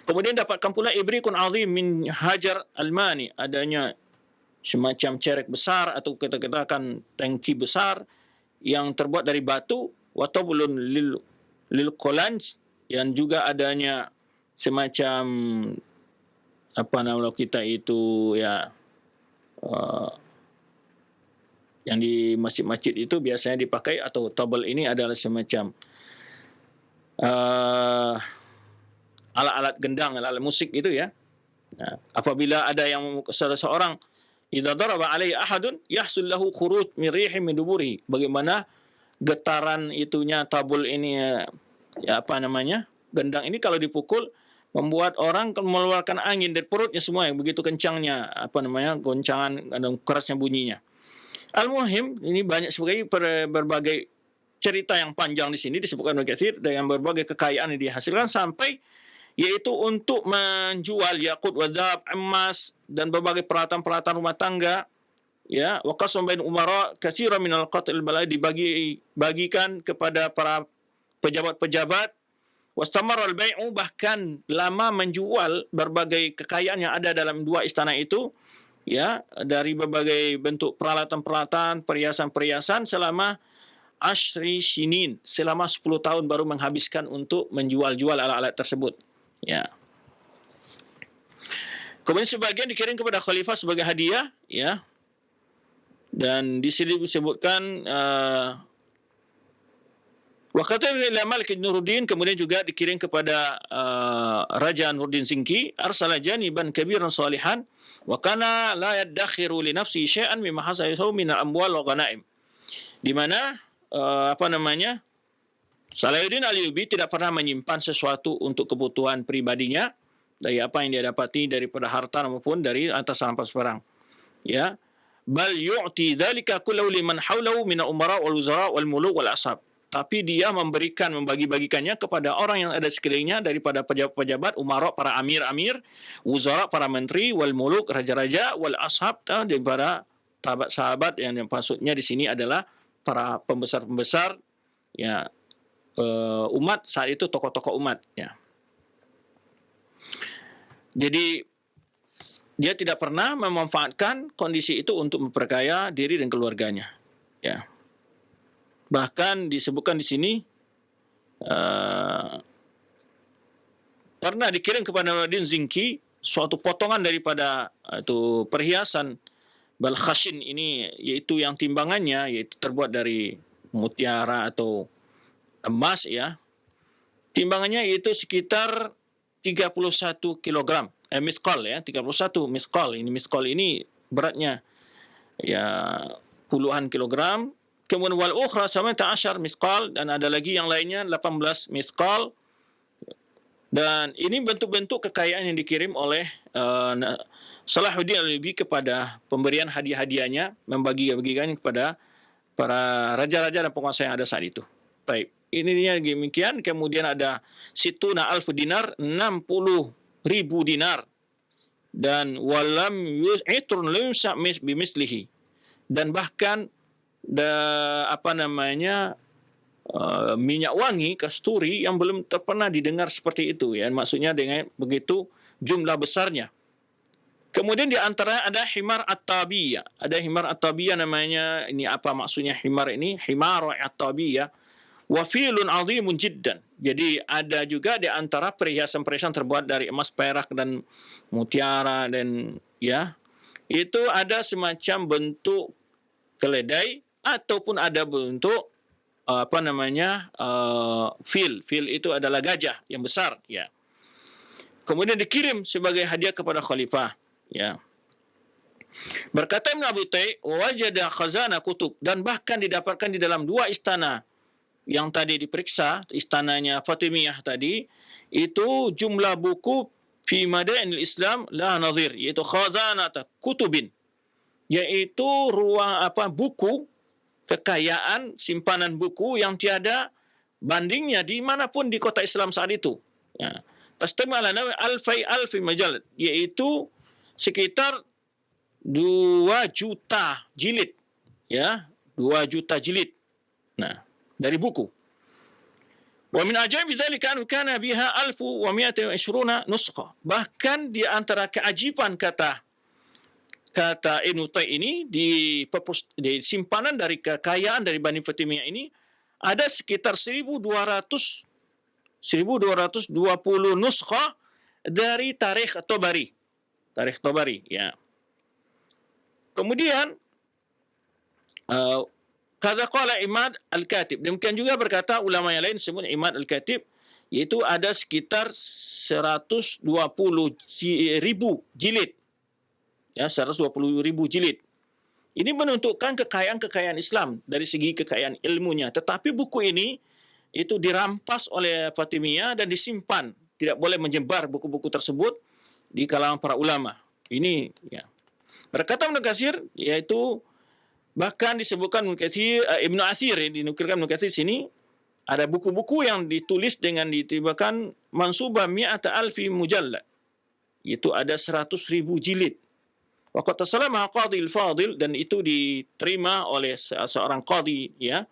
Kemudian dapatkan pula ibrikun azim min hajar almani, adanya semacam cerek besar atau kita katakan tangki besar yang terbuat dari batu, wa tablun lil qolanj, yang juga adanya semacam apa nama kita itu, ya, yang di masjid-masjid itu biasanya dipakai, atau tabel ini adalah semacam alat-alat gendang, alat musik itu, ya. Nah, apabila ada yang seseorang idza daraba alaihi ahadun yahsul lahu khuruj min rihin min duburi, bagaimana getaran itunya tabul ini, ya, apa namanya, gendang ini kalau dipukul membuat orang mengeluarkan angin dari perutnya semua, yang begitu kencangnya apa namanya, goncangan dan kerasnya bunyinya. Al-muhim, ini banyak sebagai berbagai cerita yang panjang di sini disebutkan oleh Katsir, dengan berbagai kekayaan yang dihasilkan, sampai yaitu untuk menjual yakut wadhab, emas, dan berbagai peralatan-peralatan rumah tangga, ya. Wa qasam bain umara katsiran min al-qatil balai, dibagikan kepada para pejabat-pejabat. Wastamar al-bai'u, bahkan lama menjual berbagai kekayaan yang ada dalam dua istana itu, ya, dari berbagai bentuk peralatan-peralatan, perhiasan-perhiasan, selama ashri shinin, selama 10 tahun baru menghabiskan untuk menjual-jual alat-alat tersebut, ya. Kemudian sebagian dikirim kepada khalifah sebagai hadiah, ya. Dan di sini disebutkan waktu ila Malik Nuruddin, kemudian juga dikirim kepada Raja Nuruddin Zinki, arsala janiban kabiran salihan wa kana la yadakhiru li nafsi syai'an mimma hasalahu min al-amwal wa ghanaim. Di mana apa namanya, Salahuddin Ayyubi tidak pernah menyimpan sesuatu untuk kebutuhan pribadinya dari apa yang dia dapati daripada harta maupun dari atas rampas perang, ya. Bal yu'ti dzalika kullu liman haulahu min al-umara wal wuzara wal muluk wal ashab. Tapi dia memberikan, membagi-bagikannya kepada orang yang ada sekelilingnya daripada pejabat-pejabat, umara, para amir-amir, wuzara, para menteri, wal muluk, raja-raja, wal ashab, daripada sahabat-sahabat, yang maksudnya di sini adalah para pembesar-pembesar, ya, umat saat itu, tokoh-tokoh umat, ya. Jadi dia tidak pernah memanfaatkan kondisi itu untuk memperkaya diri dan keluarganya, ya. Bahkan disebutkan di sini pernah dikirim kepada Nuruddin Zinki suatu potongan daripada itu perhiasan balkhashin ini, yaitu yang timbangannya yaitu terbuat dari mutiara atau emas, ya. Timbangannya itu sekitar 31 kg, miskal, ya, 31 miskal. Ini miskal ini beratnya, ya, puluhan kilogram. Kemudian wal ukhra 18 miskal, dan ada lagi yang lainnya 18 miskal. Dan ini bentuk-bentuk kekayaan yang dikirim oleh Salahuddin Ayyubi kepada pemberian hadiah-hadiahnya, membagi-bagikan kepada para raja-raja dan penguasa yang ada saat itu. Baik, ininya demikian. Kemudian ada situna alfu dinar, 60.000 dinar, dan walam yus'itrun limsa bimislihi, dan bahkan minyak wangi kasturi yang belum pernah didengar seperti itu, ya, maksudnya dengan begitu jumlah besarnya. Kemudian di antara ada himar at-tabiyah, ada himar at-tabiyah namanya. Ini apa maksudnya himar ini? Himar at-tabiyah wa filun azimun jiddan. Jadi ada juga di antara perhiasan-perhiasan terbuat dari emas, perak, dan mutiara, dan, ya, itu ada semacam bentuk keledai ataupun ada bentuk fil itu adalah gajah yang besar, ya. Kemudian dikirim sebagai hadiah kepada khalifah, ya. Berkata Ibn Abi Tai, wajada khazana kutub, dan bahkan didapatkan di dalam dua istana yang tadi diperiksa, istananya Fatimiyah tadi, itu jumlah buku fi madainil Islam la nadhir, yaitu khazanata kutubin, yaitu ruang buku, kekayaan simpanan buku yang tiada bandingnya dimanapun di kota Islam saat itu. Ya. Tastami ala nawi alfi majalad, yaitu sekitar 2 juta jilid, ya, 2 juta jilid. Nah, dari buku. Wa min ajaib dzalika an kana biha 1120 nuskha. Bahkan di antara keajaiban kata Ibnu Tai ini di simpanan dari kekayaan dari Bani Fatimiyah ini ada sekitar 1220 nuskha dari Tarikh Tabari. Tarikh Tabari, ya. Kemudian kata qala Imad Al-Katib. Demikian juga berkata ulama yang lain sebut Imad Al-Katib, yaitu ada sekitar 120 ribu jilid. Ya, 120 ribu jilid. Ini menunjukkan kekayaan Islam dari segi kekayaan ilmunya. Tetapi buku ini itu dirampas oleh Fatimiyah dan disimpan. Tidak boleh menyebar buku-buku tersebut di kalangan para ulama. Ini, ya. Berkata Ibnu Katsir, yaitu bahkan disebutkan Ibnu Athir, dinukilkan Ibnu Katsir sini, ada buku-buku yang ditulis dengan ditibakan mansubah mi'ata alfi mujallad, yaitu ada 100.000 jilid. Waqad tasalama qadhi al-fadil, dan itu diterima oleh seorang qadhi, ya.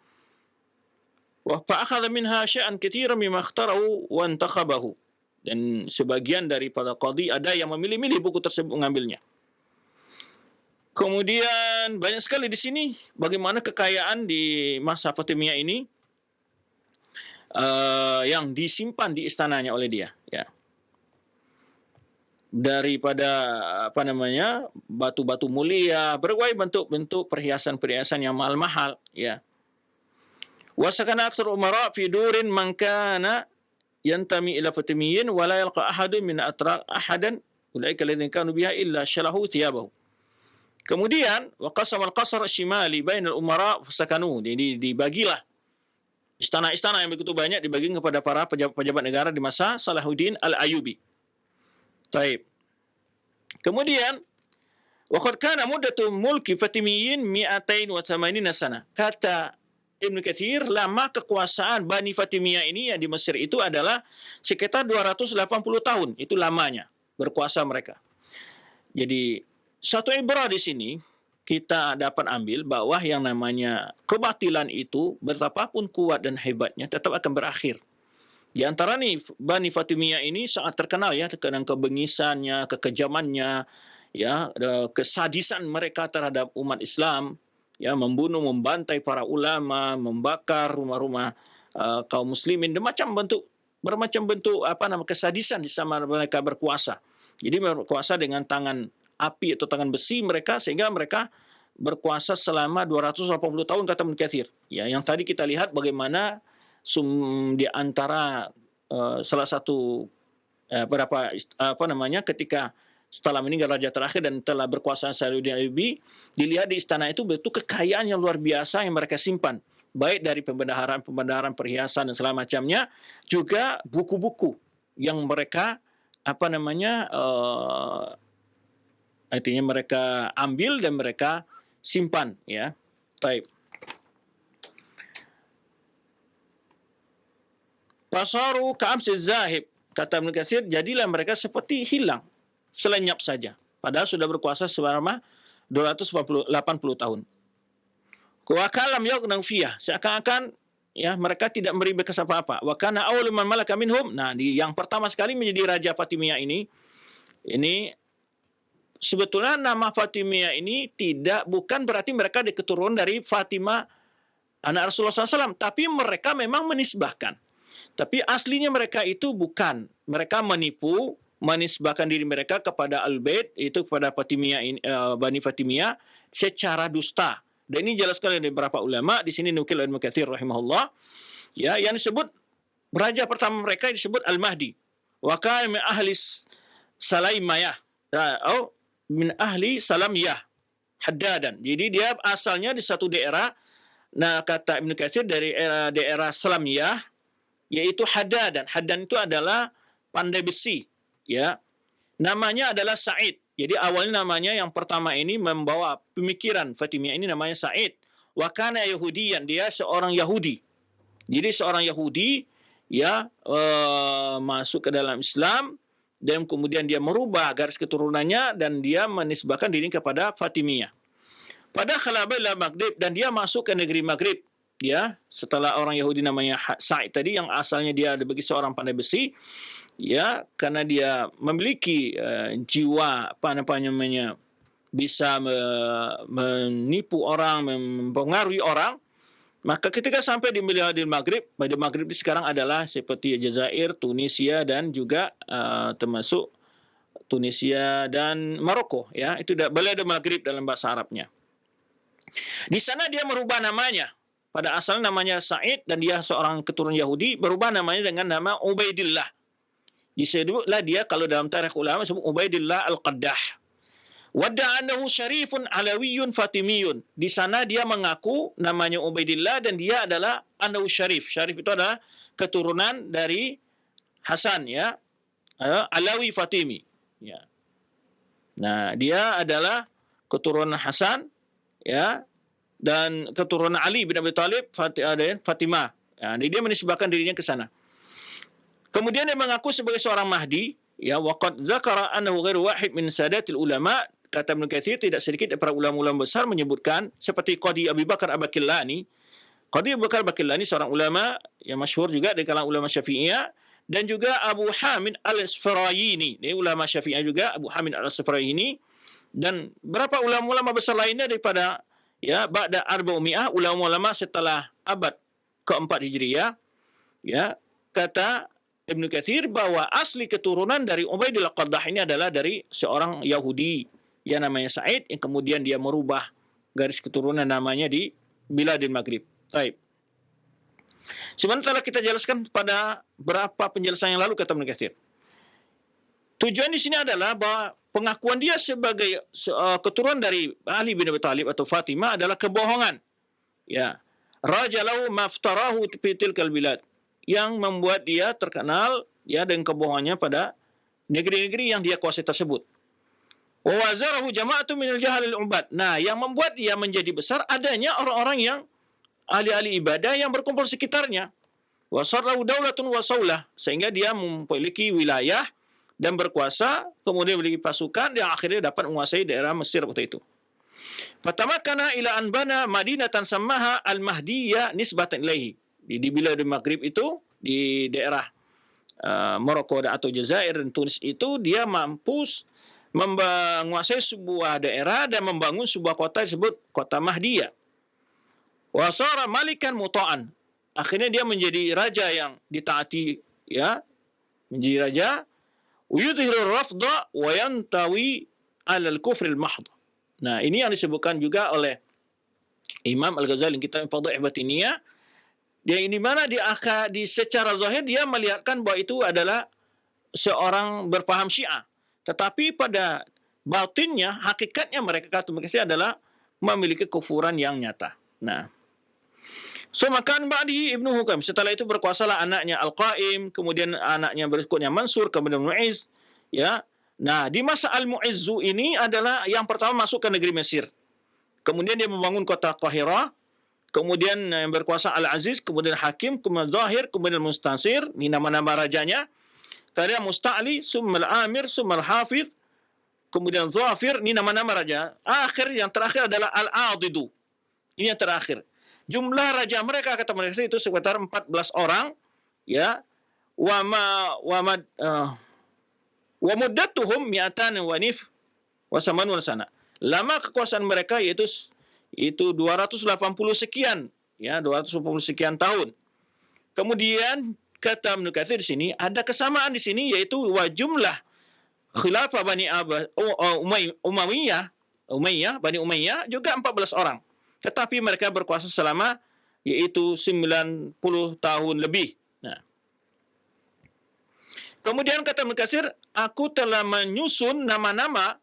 Wa fa'akhadha minha syai'an katsiran mimma ikhtarahu wa intakhabahu, dan sebagian daripada qadhi ada yang memilih-milih buku tersebut mengambilnya. Kemudian banyak sekali di sini bagaimana kekayaan di masa Fatimiyah ini yang disimpan di istananya oleh dia, ya. Daripada batu-batu mulia, berbagai bentuk-bentuk perhiasan-perhiasan yang mahal-mahal, ya. Wa sakana aktsar umara fi durin man kana yantami ila Fatimiyyin wa la yalqa ahadun min ahadan ulaika alladhina kanu biha illa shalahu thiyabahu. Kemudian waqasama al-qasr shimali bainal umara fasakanu, jadi dibagilah istana-istana yang begitu banyak dibagi kepada para pejabat negara di masa Salahuddin Al-Ayyubi. Taib. Kemudian waqad kana muddatu mulki Fatimiyyin 280 sana. Kata Ibnu Katsir, lama kekuasaan Bani Fatimiyah ini yang di Mesir itu adalah sekitar 280 tahun. Itu lamanya berkuasa mereka. Jadi satu ibrah di sini kita dapat ambil bahwa yang namanya kebatilan itu betapapun kuat dan hebatnya tetap akan berakhir. Di antara nih Bani Fatimiyah ini sangat terkenal, ya, dengan kebengisannya, kekejamannya, ya, kesadisan mereka terhadap umat Islam, ya, membunuh, membantai para ulama, membakar rumah-rumah kaum muslimin, bermacam bentuk kesadisan di sama mereka berkuasa. Jadi berkuasa dengan tangan api atau tangan besi mereka, sehingga mereka berkuasa selama 280 tahun kata Ibnu Katsir. Ya, yang tadi kita lihat bagaimana di antara salah satu ketika setelah meninggal raja terakhir dan telah berkuasa Salahuddin Ayyubi, dilihat di istana itu betul kekayaan yang luar biasa yang mereka simpan, baik dari pembendaharaan perhiasan dan segala macamnya, juga buku-buku yang mereka artinya mereka ambil dan mereka simpan, ya. Baik. Fasaru ka'amsiz zahib, kata Ibnu Katsir, jadilah mereka seperti hilang, selenyap saja, padahal sudah berkuasa selama 280 tahun. Wa kalam yaqnau fiyah, seakan-akan, ya, mereka tidak memberi bekas apa-apa. Wa kana awwalu man malaka minhum, nah, yang pertama sekali menjadi raja Fatimiyah ini sebetulnya nama Fatimiyah ini bukan berarti mereka keturunan dari Fatimah anak Rasulullah SAW, tapi mereka memang menisbahkan. Tapi aslinya mereka itu bukan. Mereka menisbahkan diri mereka kepada Al-Bait, itu kepada Fatimiyah, Bani Fatimiyah, secara dusta. Dan ini jelas sekali dari beberapa ulama. Di sini nukil Ibnu Katsir rahimahullah, ya, yang disebut raja pertama mereka disebut Al-Mahdi. Wa kana min ahli Salaimayah, atau min ahli Salamiyah Haddadan. Jadi dia asalnya di satu daerah, nah, kata Ibnu Katsir, dari daerah Salamiyah, yaitu Haddadan. Haddan itu adalah pandai besi, ya. Namanya adalah Sa'id. Jadi awalnya namanya yang pertama ini membawa pemikiran Fatimiyah ini namanya Sa'id. Wa kana Yahudiyan, dia seorang Yahudi. Jadi seorang Yahudi ya masuk ke dalam Islam dan kemudian dia merubah garis keturunannya dan dia menisbahkan diri kepada Fatimiyah. Pada khalabail Maghrib, dan dia masuk ke negeri Maghrib. Ya, setelah orang Yahudi namanya Sa'id tadi yang asalnya dia bagi seorang pandai besi, ya, karena dia memiliki jiwa apa namanya bisa menipu orang, mempengaruhi orang, maka ketika sampai di biladil Maghrib, biladil Maghrib ini sekarang adalah seperti Jazair, Tunisia dan juga termasuk Tunisia dan Maroko, ya, itu biladil Maghrib dalam bahasa Arabnya. Di sana dia merubah namanya. Pada asalnya namanya Sa'id dan dia seorang keturunan Yahudi, berubah namanya dengan nama Ubaidillah. Disebutlah dia kalau dalam tarikh ulama disebut Ubaidillah Al-Qaddah. Wadda'a annahu syarifun alawiyyun fatimiyun. Di sana dia mengaku namanya Ubaidillah dan dia adalah annahu syarif. Syarif itu adalah keturunan dari Hasan, ya. Alawi Fatimi, ya. Nah, dia adalah keturunan Hasan, ya, dan keturunan Ali bin Abi Thalib, Fatimah. Ya, dia menisbahkan dirinya ke sana. Kemudian dia mengaku sebagai seorang Mahdi, ya, waqad zakara annahu ghairu wahid min sadatil ulama. Kata Ibnu Katsir, tidak sedikit para ulama-ulama besar menyebutkan seperti Qadi Abu Bakar Al-Baqillani. Qadi Abu Bakar Al-Baqillani seorang ulama yang masyhur juga di kalangan ulama Syafi'iyah, dan juga Abu Hamid Al-Isfarayini. Ini ulama Syafi'iyah juga, Abu Hamid Al-Isfarayini, dan berapa ulama-ulama besar lainnya daripada ya ba'da arba'umiyah, ulama-ulama setelah abad keempat Hijriyah, ya, kata Ibnu Katsir bahwa asli keturunan dari Ubaidillah Qaddah ini adalah dari seorang Yahudi yang namanya Sa'id, yang kemudian dia merubah garis keturunan namanya di biladil Maghrib. Baik. Sebenarnya telah kita jelaskan pada berapa penjelasan yang lalu kata Ibnu Katsir. Tujuan di sini adalah bahwa pengakuan dia sebagai keturunan dari Ali bin Abi Thalib atau Fatimah adalah kebohongan. Ya. Rajalahu maftarahu fi tilkal bilad, yang membuat dia terkenal ya dengan kebohongannya pada negeri-negeri yang dia kuasai tersebut. Wa wazarahu jama'atu minal jahalil ubad. Nah, yang membuat dia menjadi besar adanya orang-orang yang ahli-ahli ibadah yang berkumpul sekitarnya. Wa sarrahu daulatun wa saulah, sehingga dia memiliki wilayah dan berkuasa, kemudian memiliki pasukan yang akhirnya dapat menguasai daerah Mesir waktu itu. Fatamakana ila anbana madinatan sammaha al-Mahdiyah nisbatan ilaihi. Di biladil Maghrib itu, di daerah Maroko atau Jazair dan Tunis itu, dia mampu menguasai sebuah daerah dan membangun sebuah kota disebut kota Mahdiyah. Wasara malikan muta'an. Akhirnya dia menjadi raja yang ditaati, ya, menjadi raja. Yudhirur rafda wa yantawi alal kufril mahd. Nah, ini yang disebutkan juga oleh Imam Al-Ghazali kitab Fadhaih Batiniyah. Dia ini mana di secara zahir dia melihatkan bahwa itu adalah seorang berpaham Syiah. Tetapi pada batinnya, hakikatnya mereka kata mereka adalah memiliki kufuran yang nyata. Nah, makan ba'di Ibnu Hukam. Setelah itu berkuasalah anaknya Al-Qaim, kemudian anaknya berikutnya Mansur, kemudian Mu'izz, ya. Nah, di masa Al-Mu'izzu ini adalah yang pertama masuk ke negeri Mesir. Kemudian dia membangun kota Qahirah, kemudian yang berkuasa Al-Aziz, kemudian Hakim, kemudian Zahir, kemudian Mustansir, ini nama-nama rajanya. Kemudian Musta'li, Summal Amir, Summal Hafidh, kemudian Zafir, ini nama-nama raja. Yang terakhir adalah Al-Adidu. Ini yang terakhir. Jumlah raja mereka kata mereka itu sekitar 14 orang, ya. Wa muddatuhum mi'atan wa nif wa samanun sana. Lama kekuasaan mereka yaitu 280 sekian, ya, 280 sekian tahun. Kemudian kata Ibnu Katsir di sini ada kesamaan di sini, yaitu wa jumlah khilafah Bani Bani Umayyah juga 14 orang. Tetapi mereka berkuasa selama yaitu 90 tahun lebih. Nah, kemudian kata Ibnu Katsir, aku telah menyusun nama-nama,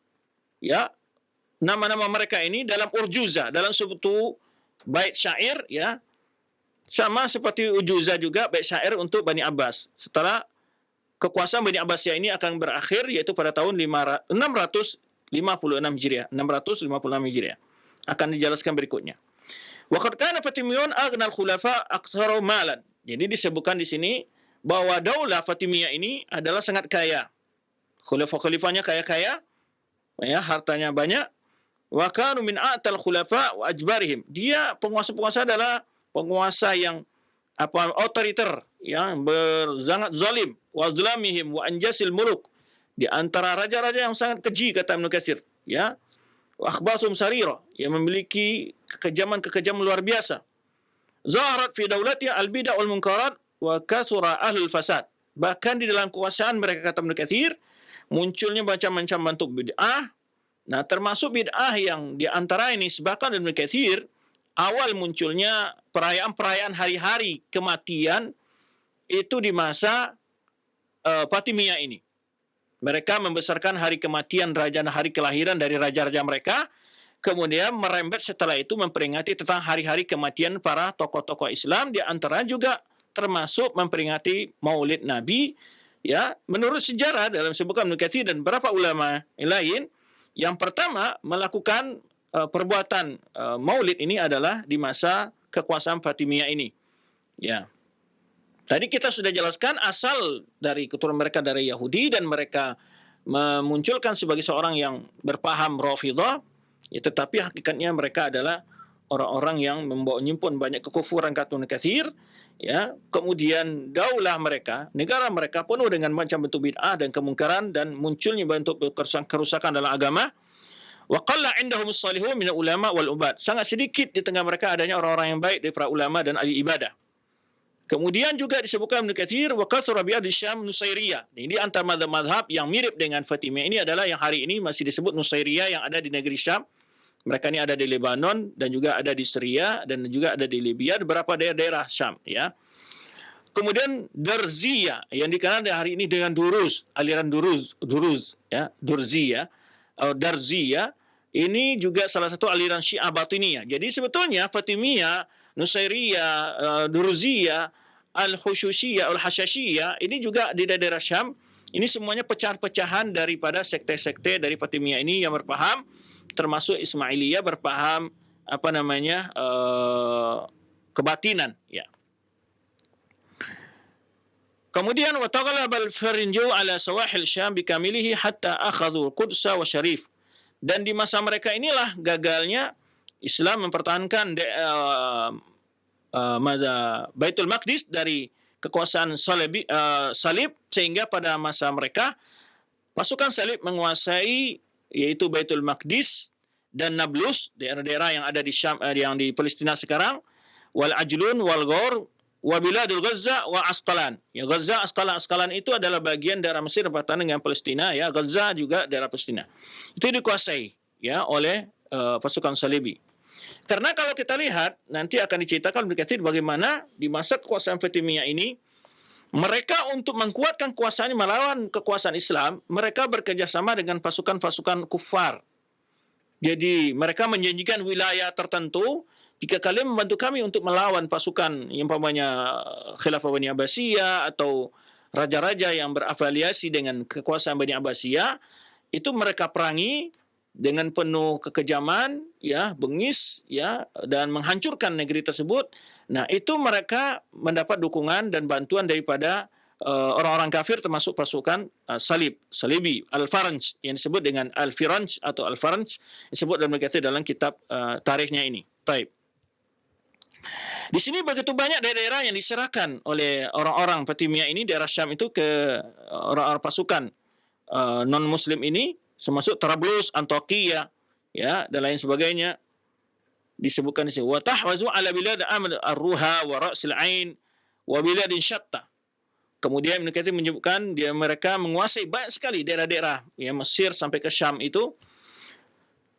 ya, nama-nama mereka ini dalam urjuza, dalam suatu bait syair, ya, sama seperti urjuza juga bait syair untuk Bani Abbas. Setelah kekuasaan Bani Abbasiyah ini akan berakhir, yaitu pada tahun 656 Hijriah. 656 Hijriah. Akan dijelaskan berikutnya. Waqad kana Fatimiyun aghnal khulafa aktsaru malan. Jadi disebutkan di sini bahwa daulah Fatimiyah ini adalah sangat kaya. Khalifah-khalifahnya kaya-kaya, ya, hartanya banyak. Wa kanu min a'tal khulafa wa ajbarihim. Dia penguasa-penguasa adalah penguasa yang otoriter, yang sangat zalim, wa zalamihim wa anjasil muluk, di antara raja-raja yang sangat keji, kata Ibnu Katsir, ya, wa akhbasum sarira, yang memiliki kekejaman luar biasa. Zaharat fi daulati al-bid'ah wal munkarat wa kathura ahlul fasad. Bahkan di dalam kekuasaan mereka, kata Ibnu Katsir, munculnya macam-macam bentuk bid'ah. Nah, termasuk bid'ah yang di antara ini sebabkan Ibnu Katsir, awal munculnya perayaan-perayaan hari-hari kematian itu di masa Fatimiyah ini. Mereka membesarkan hari kematian raja dan hari kelahiran dari raja-raja mereka, kemudian merembet setelah itu memperingati tentang hari-hari kematian para tokoh-tokoh Islam, di antara juga termasuk memperingati Maulid Nabi. Ya, menurut sejarah dalam sebutan Ibnu Katsir dan beberapa ulama lain, yang pertama melakukan perbuatan Maulid ini adalah di masa kekuasaan Fatimiyah ini. Ya. Tadi kita sudah jelaskan asal dari keturunan mereka dari Yahudi, dan mereka memunculkan sebagai seorang yang berpaham Rafidhah, ya, tetapi hakikatnya mereka adalah orang-orang yang menyimpan banyak kekufuran, kata Ibnu Katsir. Ya, kemudian daulah mereka, negara mereka penuh dengan macam bentuk bid'ah dan kemungkaran, dan munculnya bentuk kerusakan dalam agama. Wa qalla indahum as-salihun min ulama wal ubad. Sangat sedikit di tengah mereka adanya orang-orang yang baik dari para ulama dan ahli ibadah. Kemudian juga disebutkan Ibnu Katsir, wa katsura bi Syam Nusairiyah. Ini antara mazhab yang mirip dengan Fatimiyah ini adalah yang hari ini masih disebut Nusairiyah, yang ada di negeri Syam. Mereka ini ada di Lebanon dan juga ada di Syria dan juga ada di Libya, beberapa daerah Syam, ya. Kemudian Durziyah yang dikenal hari ini dengan Duruz, aliran Duruz, ya, Durziyah, Darziyah. Ini juga salah satu aliran Syiah Batiniyah. Jadi sebetulnya Fatimiyah, Nusairiyah, Durziyah, Al-Khushusiyah, Al-Hashashiyah, ini juga di daerah Syam. Ini semuanya pecahan-pecahan daripada sekte-sekte dari Fatimiyah ini yang berpaham, termasuk Ismailiyah berpaham kebatinan, ya. Kemudian wa taghlaba al-Farinju ala sawahil Syam bikamilihi hatta akhadhu al-Quds wa Syarif. Dan di masa mereka inilah gagalnya Islam mempertahankan Baitul Maqdis dari kekuasaan salib, sehingga pada masa mereka pasukan salib menguasai yaitu Baitul Maqdis dan Nablus, daerah-daerah yang ada di Syam, yang di Palestina sekarang, wal Ajlun wal Ghor wa biladul Gaza wa Asqalan. Ya, Gaza, Asqalan itu adalah bagian daerah Mesir berbatasan dengan Palestina, ya. Gaza juga daerah Palestina. Itu dikuasai, ya, oleh pasukan Salibi. Karena kalau kita lihat nanti akan diceritakan berkaitan bagaimana di masa kekuasaan Fatimiyah ini mereka untuk mengkuatkan kuasanya melawan kekuasaan Islam, mereka bekerjasama dengan pasukan-pasukan kufar. Jadi mereka menjanjikan wilayah tertentu, jika kalian membantu kami untuk melawan pasukan yang umpamanya Khilafah Bani Abbasiyah atau raja-raja yang berafiliasi dengan kekuasaan Bani Abbasiyah, itu mereka perangi dengan penuh kekejaman, ya, bengis, ya, dan menghancurkan negeri tersebut. Nah, itu mereka mendapat dukungan dan bantuan daripada orang-orang kafir, termasuk pasukan Salibi, Al-Faranj, yang disebut dengan Al-Firanj atau Al-Faranj, disebut dalam kitab tarikhnya ini. Baik. Di sini begitu banyak daerah-daerah yang diserahkan oleh orang-orang Fatimiyah ini, daerah Syam itu, ke orang-orang pasukan non-Muslim ini, termasuk Trablus, Antakya, ya, dan lain sebagainya. Disebutkan di sini, wa tahwazu ala bilad amr ar-ruha wa ra'sil ain wa biladin syatta. Kemudian Ibnu Katsir menyebutkan mereka menguasai banyak sekali daerah-daerah, ya, Mesir sampai ke Syam itu.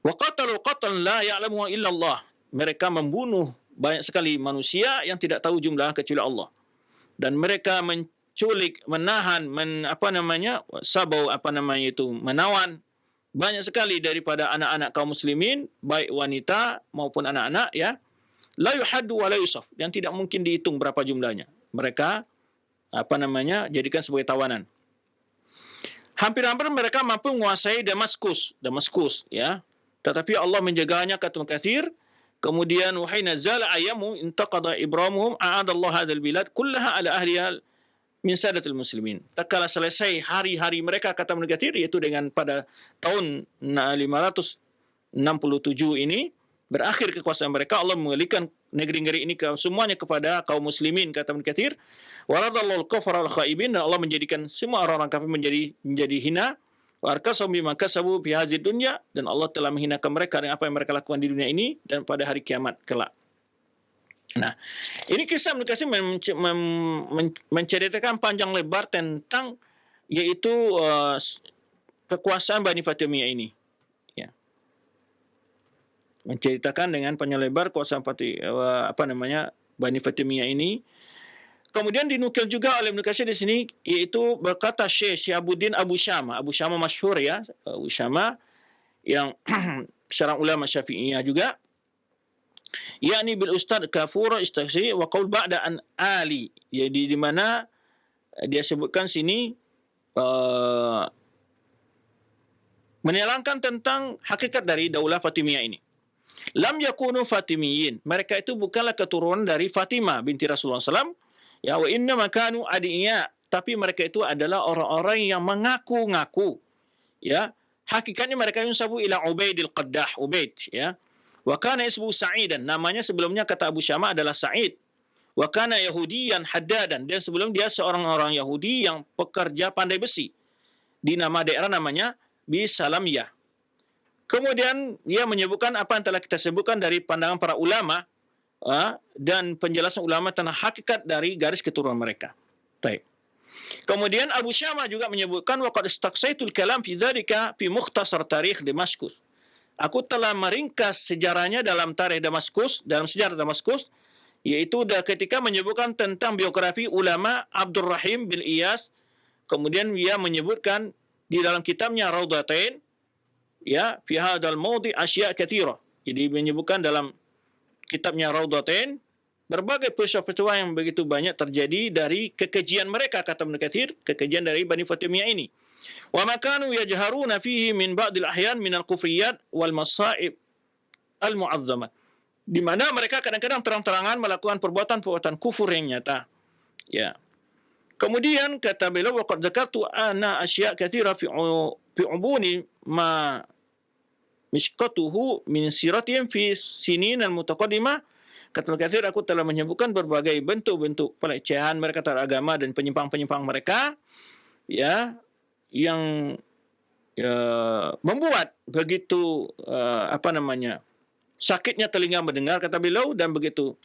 Wa qatalu qatlan la ya'lamu illa Allah. Mereka membunuh banyak sekali manusia yang tidak tahu jumlah kecuali Allah. Dan mereka menculik, menahan, menawan banyak sekali daripada anak-anak kaum muslimin, baik wanita maupun anak-anak, ya. La yuhaddu wa la yusaf, yang tidak mungkin dihitung berapa jumlahnya. Mereka jadikan sebagai tawanan. Hampir-hampir mereka mampu menguasai Damaskus, ya. Tetapi Allah menjaganya, kata Katsir. Kemudian wahai nazal ayamu intaqada ibramuhum a'adallahu hadzal bilad kullaha ala ahliha min sadatil muslimin. Tak kala selesai hari-hari mereka, kata Ibnu Katsir, yaitu dengan pada tahun 567 ini berakhir kekuasaan mereka, Allah mengalihkan negeri-negeri ini semuanya kepada kaum muslimin, kata Ibnu Katsir. Waradallahu al-kufara al-khaibin, dan Allah menjadikan semua orang-orang kafir menjadi hina. Wa arkasahu bima kasabu fi hadzid dunya, dan Allah telah menghinakan mereka dengan apa yang mereka lakukan di dunia ini dan pada hari kiamat kelak. Nah, ini kisah Ibnu Katsir menceritakan panjang lebar tentang yaitu kekuasaan Bani Fatimiyah ini. Ya. Menceritakan dengan panjang lebar kekuasaan Bani Fatimiyah ini. Kemudian dinukil juga oleh Ibnu Katsir di sini, yaitu berkata Syekh Syihabuddin Abu Syama masyhur, ya, Abu Syama yang seorang ulama Syafi'iyah juga, yakni bil ustad kafur istaghsi wa qaul ba'da an ali. Jadi di mana dia sebutkan sini menerangkan tentang hakikat dari Daulah Fatimiyah ini. Lam yakunu Fatimiyin, mereka itu bukanlah keturunan dari Fatimah binti Rasulullah SAW. Ya, wa inna makanu adinya, tapi mereka itu adalah orang-orang yang mengaku-ngaku. Ya, hakikatnya mereka yunsabu ila Ubaidil Qaddah, Ubaid, ya. Wa kana ismu Sa'idan, namanya sebelumnya, kata Abu Syama, adalah Sa'id. Wa kana Yahudiyan Haddadan, dan sebelum dia seorang orang Yahudi yang pekerja pandai besi. Di nama daerah namanya Bisalamiyah. Kemudian dia menyebutkan apa yang telah kita sebutkan dari pandangan para ulama, dan penjelasan ulama tentang hakikat dari garis keturunan mereka. Baik. Kemudian Abu Syama juga menyebutkan waqad istaqsaitul kalam fi dzalika fi mukhtasar tarikh Damaskus. Aku telah meringkas sejarahnya dalam tarikh Damaskus, dalam sejarah Damaskus, yaitu ketika menyebutkan tentang biografi ulama Abdurrahim bin Iyas. Kemudian dia menyebutkan di dalam kitabnya Raudatain, ya, fi hadzal mawdi' asya' katsira. Jadi menyebutkan dalam kitabnya Raudatain berbagai peristiwa-peristiwa yang begitu banyak terjadi dari kekejian mereka, kata Ibnu Katsir, kekejian dari Bani Fatimiyah ini. Wa ma kanu yajharuna fihi min ba'dil ahyan min al-kufriyat wal masa'ib al-mu'azzamat. Di mana mereka kadang-kadang terang-terangan melakukan perbuatan-perbuatan kufur yang nyata. Ya. Kemudian kata beliau, waqad zakartu ana asya' katsira fi ubuni ma mishqatuhu min siratihim fi sinin al-mutaqaddimah. Kata Katsir, aku telah menyebutkan berbagai bentuk-bentuk pelecehan mereka terhadap agama dan penyimpang-penyimpang mereka, ya, yang membuat begitu sakitnya telinga mendengar, kata beliau, dan begitu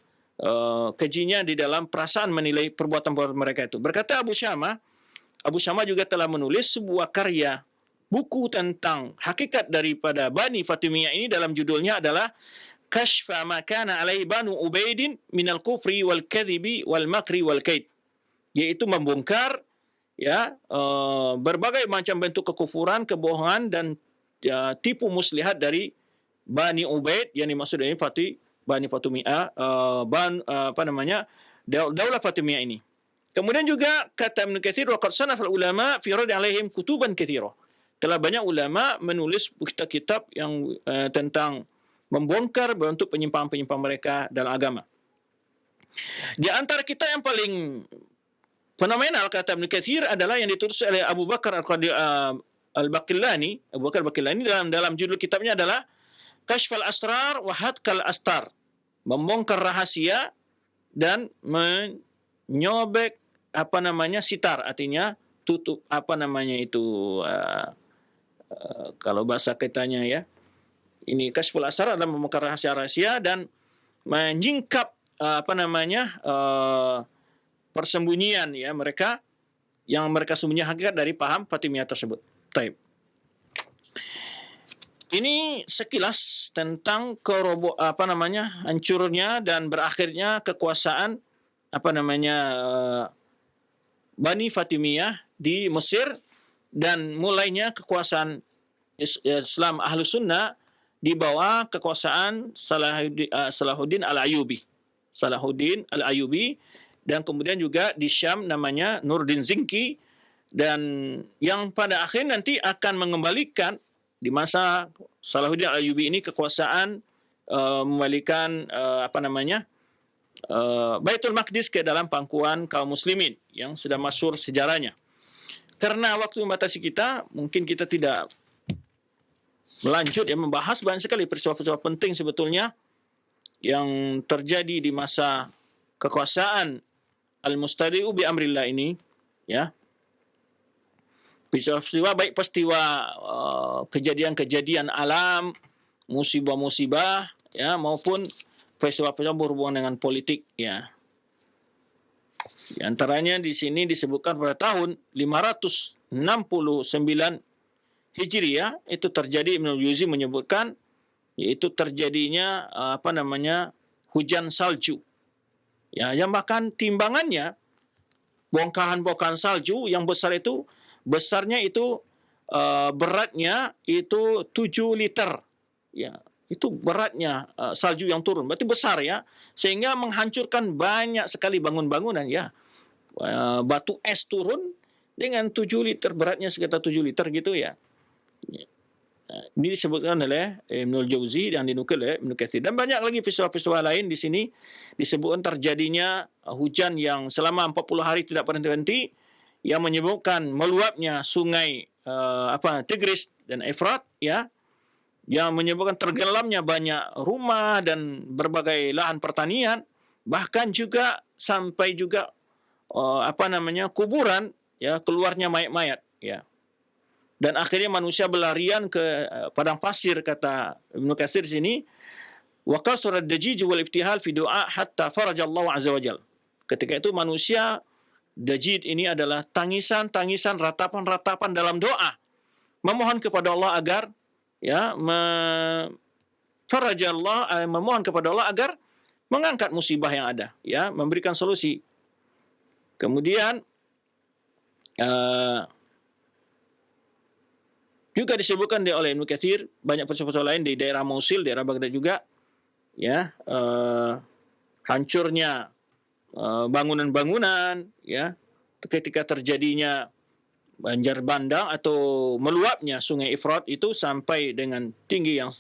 kejinya di dalam perasaan menilai perbuatan-perbuatan mereka itu. Berkata Abu Syama juga telah menulis sebuah karya buku tentang hakikat daripada Bani Fatimiyah ini. Dalam judulnya adalah Kashfa ma kana alaihi Banu Ubaidin minal kufri wal kadhibi wal makri wal kaid, yaitu membongkar, ya, berbagai macam bentuk kekufuran, kebohongan, dan tipu muslihat dari Bani Ubaid, yang dimaksud ini Bani Fatimiyah, Daulah Fatimiyah ini. Kemudian juga kata Ibnu Katsir, waqad sanaf al-ulama fi radd 'alaihim kutuban katsira. Telah banyak ulama menulis kitab-kitab yang tentang membongkar bentuk penyimpangan-penyimpangan mereka dalam agama. Di antara kita yang paling fenomenal, kata Ibnu Katsir, adalah yang ditulis oleh Abu Bakar Al-Baqillani. Abu Bakar Al-Baqillani dalam judul kitabnya adalah Kashfal Asrar wa Hadkal Astar, membongkar rahasia dan menyobek sitar, artinya tutup kalau bahasa kitanya, ya. Ini Kashful Asrar adalah membongkar rahasia-rahasia dan menyingkap persembunyian, ya, mereka yang mereka sembunyikan hakikat dari paham Fatimiyah tersebut. Taib. Ini sekilas tentang hancurnya dan berakhirnya kekuasaan Bani Fatimiyah di Mesir, dan mulainya kekuasaan Islam Ahlus Sunnah di bawah kekuasaan Salahuddin Al-Ayyubi, dan kemudian juga di Syam namanya Nuruddin Zinki, dan yang pada akhir nanti akan mengembalikan di masa Salahuddin Al-Ayyubi ini kekuasaan, mengembalikan Baitul Maqdis ke dalam pangkuan kaum muslimin yang sudah masyhur sejarahnya. Karena waktu membatasi kita, mungkin kita tidak melanjut membahas banyak sekali peristiwa-peristiwa penting sebetulnya yang terjadi di masa kekuasaan Al-Mustadi'u bi amrillah ini, ya. Peristiwa baik peristiwa kejadian-kejadian alam, musibah-musibah, ya, maupun peristiwa-peristiwa berhubungan dengan politik, ya. Di antaranya di sini disebutkan pada tahun 569 Hijriah itu terjadi, Ibnu Jauzi menyebutkan yaitu terjadinya hujan salju. Ya, yang bahkan timbangannya bongkahan-bongkahan salju yang besar itu beratnya itu 7 liter. Ya, itu beratnya salju yang turun. Berarti besar, ya. Sehingga menghancurkan banyak sekali bangunan-bangunan, ya. Batu es turun dengan 7 liter, beratnya sekitar 7 liter gitu, ya. Ini disebutkan oleh Ibnu Jauzi dan dinukil oleh Ibnu Katsir. Dan banyak lagi peristiwa-peristiwa lain di sini disebutkan terjadinya hujan yang selama 40 hari tidak berhenti-henti, yang menyebabkan meluapnya sungai Tigris dan Efrat, ya, yang menyebabkan tenggelamnya banyak rumah dan berbagai lahan pertanian, bahkan juga sampai juga kuburan, ya, keluarnya mayat-mayat, ya. Dan akhirnya manusia berlarian ke padang pasir, kata Ibnu Katsir di sini, wa kasara ad-dajij wal iftihal fi du'a hatta farajallahu azza wajal. Ketika itu manusia, dajid ini adalah tangisan-tangisan, ratapan-ratapan dalam doa, memohon kepada Allah agar, ya, memohon kepada Allah agar mengangkat musibah yang ada, ya, memberikan solusi. Kemudian juga disebutkan oleh Ibnu Katsir banyak peristiwa lain di daerah Mosul, daerah Baghdad juga, ya, hancurnya bangunan-bangunan, ya, ketika terjadinya banjir bandang atau meluapnya sungai Efrat itu sampai dengan tinggi yang,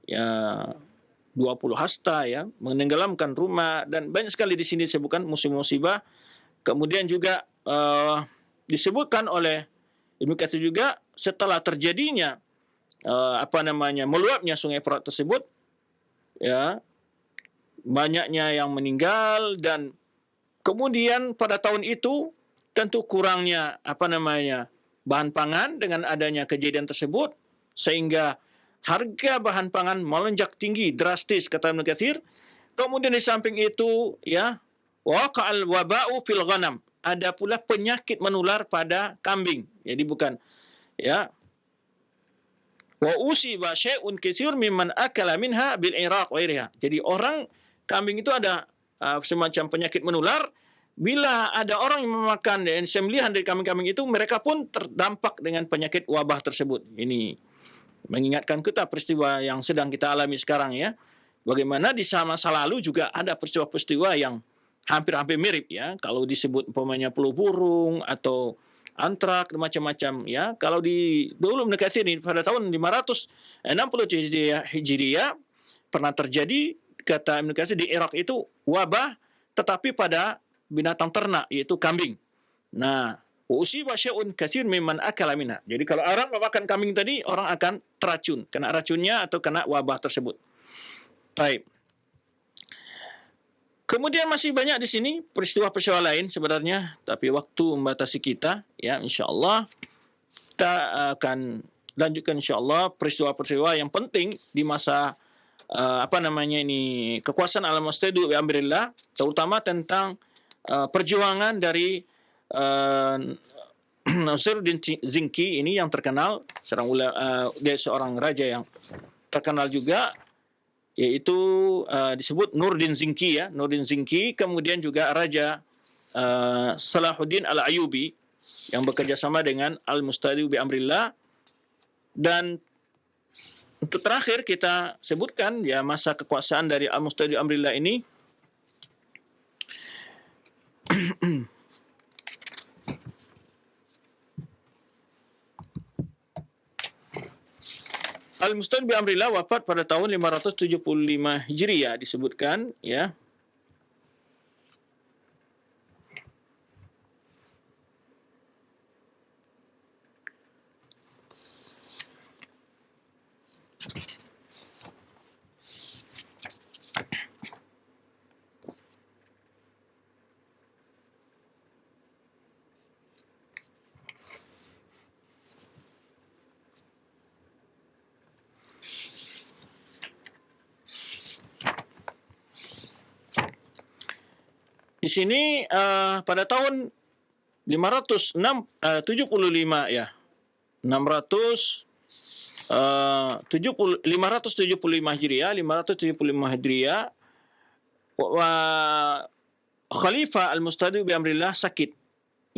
ya, 20 hasta, ya, menenggelamkan rumah, dan banyak sekali di sini disebutkan musibah-musibah. Kemudian juga disebutkan oleh Ibnu Katsir juga setelah terjadinya meluapnya sungai Efrat tersebut, ya, banyaknya yang meninggal, dan kemudian pada tahun itu tentu kurangnya bahan pangan dengan adanya kejadian tersebut, sehingga harga bahan pangan melonjak tinggi drastis, kata Ibnu Katsir. Kemudian di samping itu, ya, waqa'al waba'u fil ghanam, ada pula penyakit menular pada kambing. Jadi bukan, ya, wa usiba syai'un katsir mimman akala minha bil iraq wa iriha. Jadi orang kambing itu ada semacam penyakit menular. Bila ada orang yang memakan sembelihan dari kambing-kambing itu, mereka pun terdampak dengan penyakit wabah tersebut. Ini mengingatkan kita peristiwa yang sedang kita alami sekarang, ya. Bagaimana di masa lalu juga ada peristiwa-peristiwa yang hampir-hampir mirip, ya. Kalau disebut umpamanya flu burung atau antrak, macam-macam, ya. Kalau di dulu Ibnu Katsir ini pada tahun 560 Hijriah pernah terjadi, kata Ibnu Katsir, di Irak itu wabah, tetapi pada binatang ternak, yaitu kambing. Nah, usiba syai'un katsir mimman akala minha. Jadi kalau orang memakan kambing tadi, orang akan teracun, kena racunnya atau kena wabah tersebut. Baik. Kemudian masih banyak di sini peristiwa-peristiwa lain sebenarnya, tapi waktu membatasi kita, ya, insyaallah kita akan lanjutkan insyaallah peristiwa-peristiwa yang penting di masa kekuasaan Al-Mustadi'u bi amrillah, terutama tentang perjuangan dari Nasruddin Zinki ini yang terkenal, dia seorang raja yang terkenal juga, yaitu disebut Nuruddin Zinki, ya, Nuruddin Zinki. Kemudian juga Raja Salahuddin Al-Ayyubi yang bekerja sama dengan Al-Mustadi'u bi amrillah. Dan untuk terakhir kita sebutkan, ya, masa kekuasaan dari Al-Mustadi'u bi amrillah ini Al-Mustadi bi amrillah wafat pada tahun 575 Hijriah disebutkan, ya. Di sini pada tahun 575 ya. 575 Hijriah, 575 Hijriah, Khalifah Al-Mustadi bi amrillah sakit.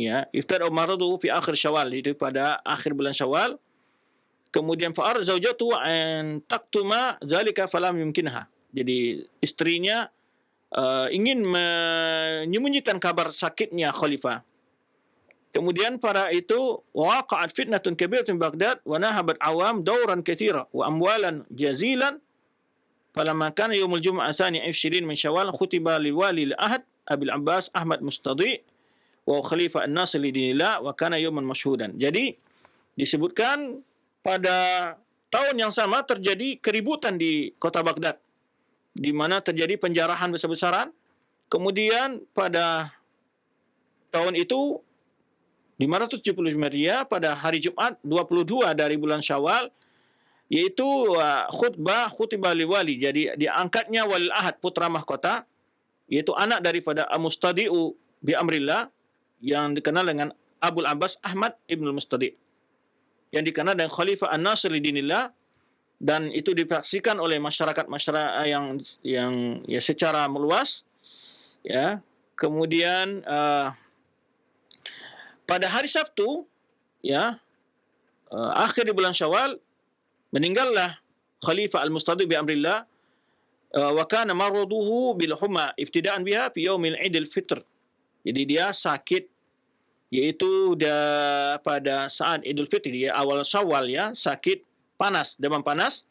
Ya, iftada maraduhu fi akhir Syawal, itu pada akhir bulan Syawal. Kemudian fa'ar zaujatu an taktuma zalika falam yumkinha. Jadi istrinya ingin menyembunyikan kabar sakitnya khalifah. Kemudian pada itu waqa'at fitnatun kabiratun Baghdad wa nahabat awam dauran katsira wa amwalan jazilan. Falamma kana yaumul jum'ah tsani 20 min Syawal khutiba liwali al-ahd Abil Abbas Ahmad Mustadi wa khalifah an-nasir lidinillah wa kana yauman masyhudan. Jadi disebutkan pada tahun yang sama terjadi keributan di kota Baghdad, di mana terjadi penjarahan besar-besaran. Kemudian pada tahun itu 575 Hijriah pada hari Jumat 22 dari bulan Syawal, yaitu khutbah liwali. Jadi diangkatnya walil ahad, putra mahkota, yaitu anak daripada Mustadi'u bi amrillah, yang dikenal dengan Abul Abbas Ahmad Ibn Mustadi', yang dikenal dengan Khalifah An-Nasir lidinillah. Dan itu disaksikan oleh masyarakat yang ya secara meluas, ya. Kemudian pada hari Sabtu, ya, akhir di bulan Syawal, meninggallah Khalifah Al-Mustadi bi amrillah wa kana maraduhu bil humma ibtida'an biha fi yaumil Idul Fitr. Jadi dia sakit, yaitu pada saat Idul Fitri, ya, awal Syawal, ya, sakit panas, demam panas,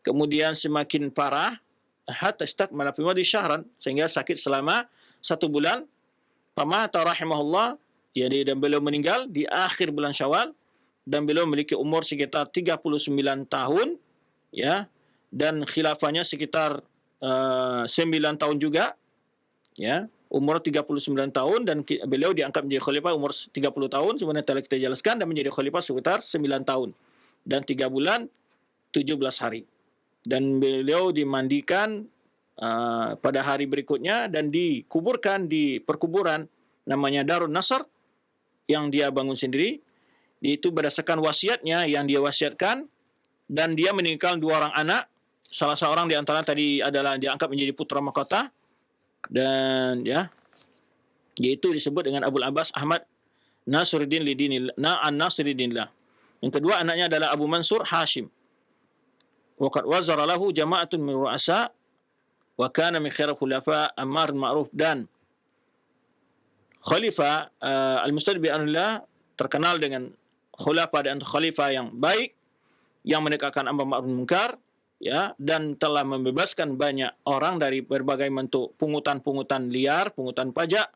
kemudian semakin parah, hatta istakmala fi madi syahran, sehingga sakit selama 1 bulan. Famata rahimahullah, jadi dan beliau meninggal di akhir bulan Syawal, dan beliau memiliki umur sekitar 39 tahun, ya, dan khilafahnya sekitar 9 tahun juga, ya, umur 39 tahun, dan beliau diangkat menjadi khalifah umur 30 tahun, sebenarnya telah kita jelaskan, dan menjadi khalifah sekitar 9 tahun. Dan 3 bulan 17 hari. Dan beliau dimandikan pada hari berikutnya dan dikuburkan di perkuburan namanya Darun Nasr yang dia bangun sendiri. Itu berdasarkan wasiatnya yang dia wasiatkan, dan dia meninggalkan 2 orang anak. Salah seorang di antara tadi adalah diangkat menjadi putra mahkota, dan ya, yaitu disebut dengan Abul Abbas Ahmad Nasiruddin lidinillah, An-Nasiruddinillah. Yang kedua anaknya adalah Abu Mansur Hashim. Wa qad wazara lahu jama'atun min ru'asa wa kana min khairil khulafa Ammar Ma'ruf. Dan Khalifah Al-Mustadi bi amrillah terkenal dengan khulafa dan khalifah yang baik, yang menegakkan amar ma'ruf munkar, ya, dan telah membebaskan banyak orang dari berbagai bentuk pungutan-pungutan liar, pungutan pajak,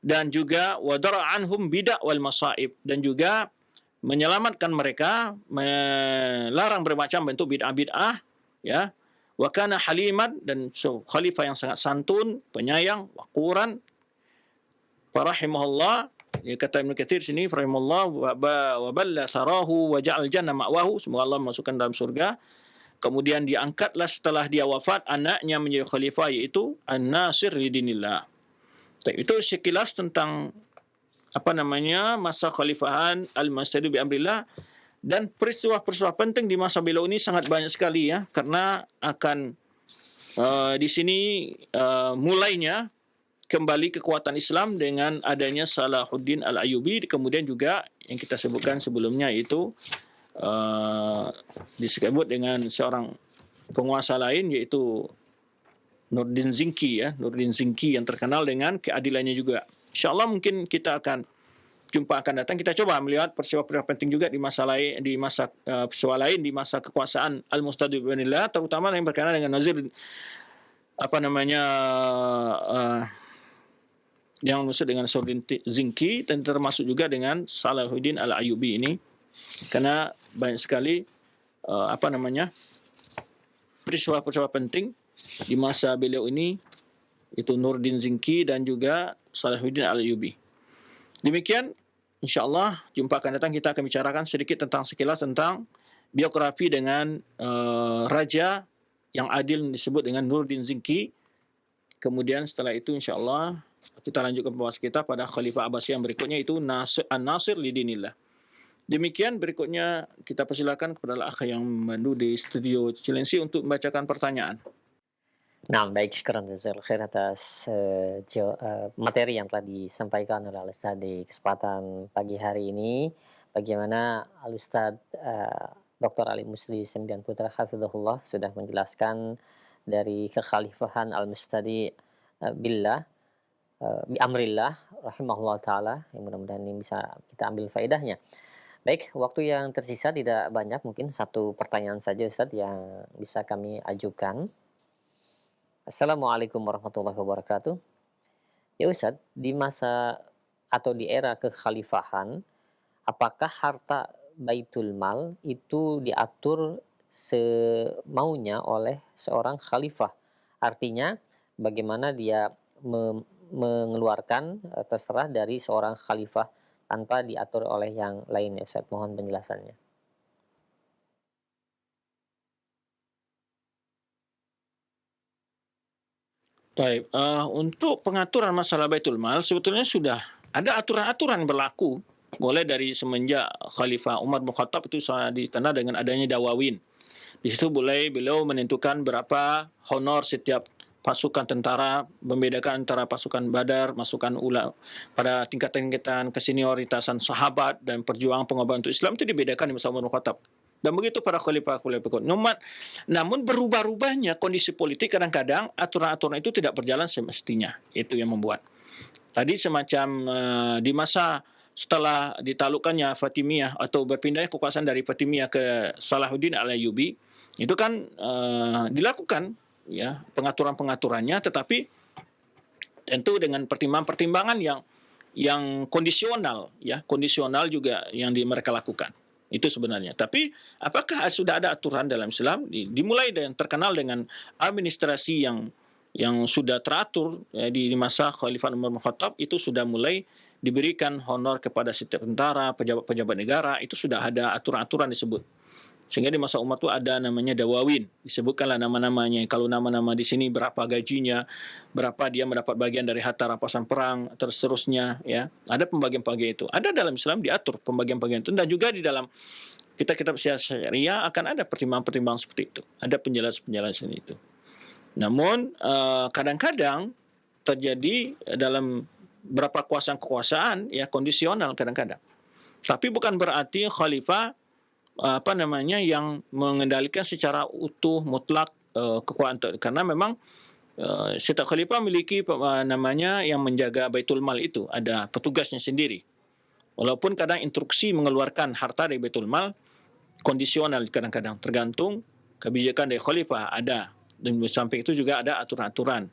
dan juga wadara anhum bid'ah wal masaib, dan juga menyelamatkan mereka, melarang bermacam bentuk bid'ah-bid'ah, ya. Wa kana haliman, dan khalifah yang sangat santun, penyayang, waquran. Farahimahullah, ya, kata Ibnu Katsir sini, farahimahullah wa balla tharahu wa ja'al jannah ma'wahu, semoga Allah masukkan dalam surga. Kemudian diangkatlah setelah dia wafat anaknya menjadi khalifah, yaitu An-Nasir lidinillah. Itu sekilas tentang masa khalifahan Al-Mustadi bi amrillah. Dan peristiwa-peristiwa penting di masa beliau ini sangat banyak sekali, ya, karena akan di sini mulainya kembali kekuatan Islam dengan adanya Salahuddin Al-Ayyubi, kemudian juga yang kita sebutkan sebelumnya itu disebut dengan seorang penguasa lain, yaitu Nuruddin Zinki, ya, Nuruddin Zinki yang terkenal dengan keadilannya juga. InsyaAllah mungkin kita akan jumpa akan datang kita coba melihat peristiwa-peristiwa penting juga di masa lain, di masa peristiwa lain di masa kekuasaan Al-Mustadibinillah, terutama yang berkaitan dengan Nazir apa namanya yang maksud dengan Sordin Zinki, dan termasuk juga dengan Salahuddin Al-Ayyubi ini, karena banyak sekali apa namanya peristiwa-peristiwa penting di masa beliau ini, itu Nurdin Zinki dan juga Salahuddin Al-Ayyubi. Demikian, insyaAllah jumpa akan datang kita akan bicarakan sedikit tentang sekilas tentang biografi dengan raja yang adil disebut dengan Nurdin Zinki. Kemudian setelah itu insyaAllah kita lanjutkan pembahasan kita pada Khalifah Abbasiyah yang berikutnya, itu An-Nasir Lidinillah. Demikian, berikutnya kita persilakan kepada akh yang memandu di studio Cilengsi untuk membacakan pertanyaan. Nah, baik, syukran jazakallahu khair atas materi yang telah disampaikan oleh Al-Ustaz di kesempatan pagi hari ini. Bagaimana Al-Ustaz Dr. Ali Musli Sembian Putra Hafizahullah sudah menjelaskan dari kekhalifahan Al-Mustadi billah, bi amrillah rahimahullah ta'ala, yang mudah-mudahan ini bisa kita ambil faedahnya. Baik, waktu yang tersisa tidak banyak, mungkin satu pertanyaan saja Ustaz yang bisa kami ajukan. Assalamualaikum warahmatullahi wabarakatuh. Ya Ustaz, di masa atau di era kekhalifahan, apakah harta Baitul Mal itu diatur semaunya oleh seorang khalifah? Artinya, bagaimana dia mengeluarkan terserah dari seorang khalifah tanpa diatur oleh yang lain ya Ustaz? Mohon penjelasannya. Baik, untuk pengaturan masalah Baitul Mal sebetulnya sudah ada aturan-aturan berlaku mulai dari semenjak Khalifah Umar bin Khattab, itu ditanda dengan adanya dawawin. Di situ beliau menentukan berapa honor setiap pasukan tentara, membedakan antara pasukan Badar, pasukan Ula pada tingkatan-tingkatan kesenioritasan sahabat dan perjuangan pengorbanan untuk Islam, itu dibedakan di masa Umar bin Khattab. Dan begitu para khalifah-khalifah berikut. Namun berubah-ubahnya kondisi politik, kadang-kadang aturan-aturan itu tidak berjalan semestinya. Itu yang membuat. Tadi semacam di masa setelah ditaklukkannya Fatimiyah atau berpindahnya kekuasaan dari Fatimiyah ke Salahuddin Al-Ayyubi, itu kan dilakukan ya pengaturan-pengaturannya, tetapi tentu dengan pertimbangan-pertimbangan yang kondisional, ya kondisional juga yang mereka lakukan. Itu sebenarnya. Tapi apakah sudah ada aturan dalam Islam? Dimulai dengan terkenal dengan administrasi yang sudah teratur ya, di masa Khalifah Umar bin Khattab, itu sudah mulai diberikan honor kepada setiap tentara, pejabat-pejabat negara, itu sudah ada aturan-aturan disebut. Sehingga di masa Umar itu ada namanya dawawin, disebutkanlah nama-namanya. Kalau nama-nama di sini berapa gajinya, berapa dia mendapat bagian dari harta rampasan perang, terus terusnya ya. Ada pembagian-pembagian itu. Ada dalam Islam diatur pembagian-pembagian itu, dan juga di dalam kitab-kitab syariah akan ada pertimbangan-pertimbangan seperti itu. Ada penjelasan-penjelasan itu. Namun kadang-kadang terjadi dalam beberapa kekuasaan ya kondisional kadang-kadang. Tapi bukan berarti khalifah yang mengendalikan secara utuh mutlak kekuasaan, karena memang setiap khalifah memiliki yang menjaga Baitul Mal, itu ada petugasnya sendiri. Walaupun kadang instruksi mengeluarkan harta dari Baitul Mal kondisional, kadang-kadang tergantung kebijakan dari khalifah ada, dan di samping itu juga ada aturan-aturan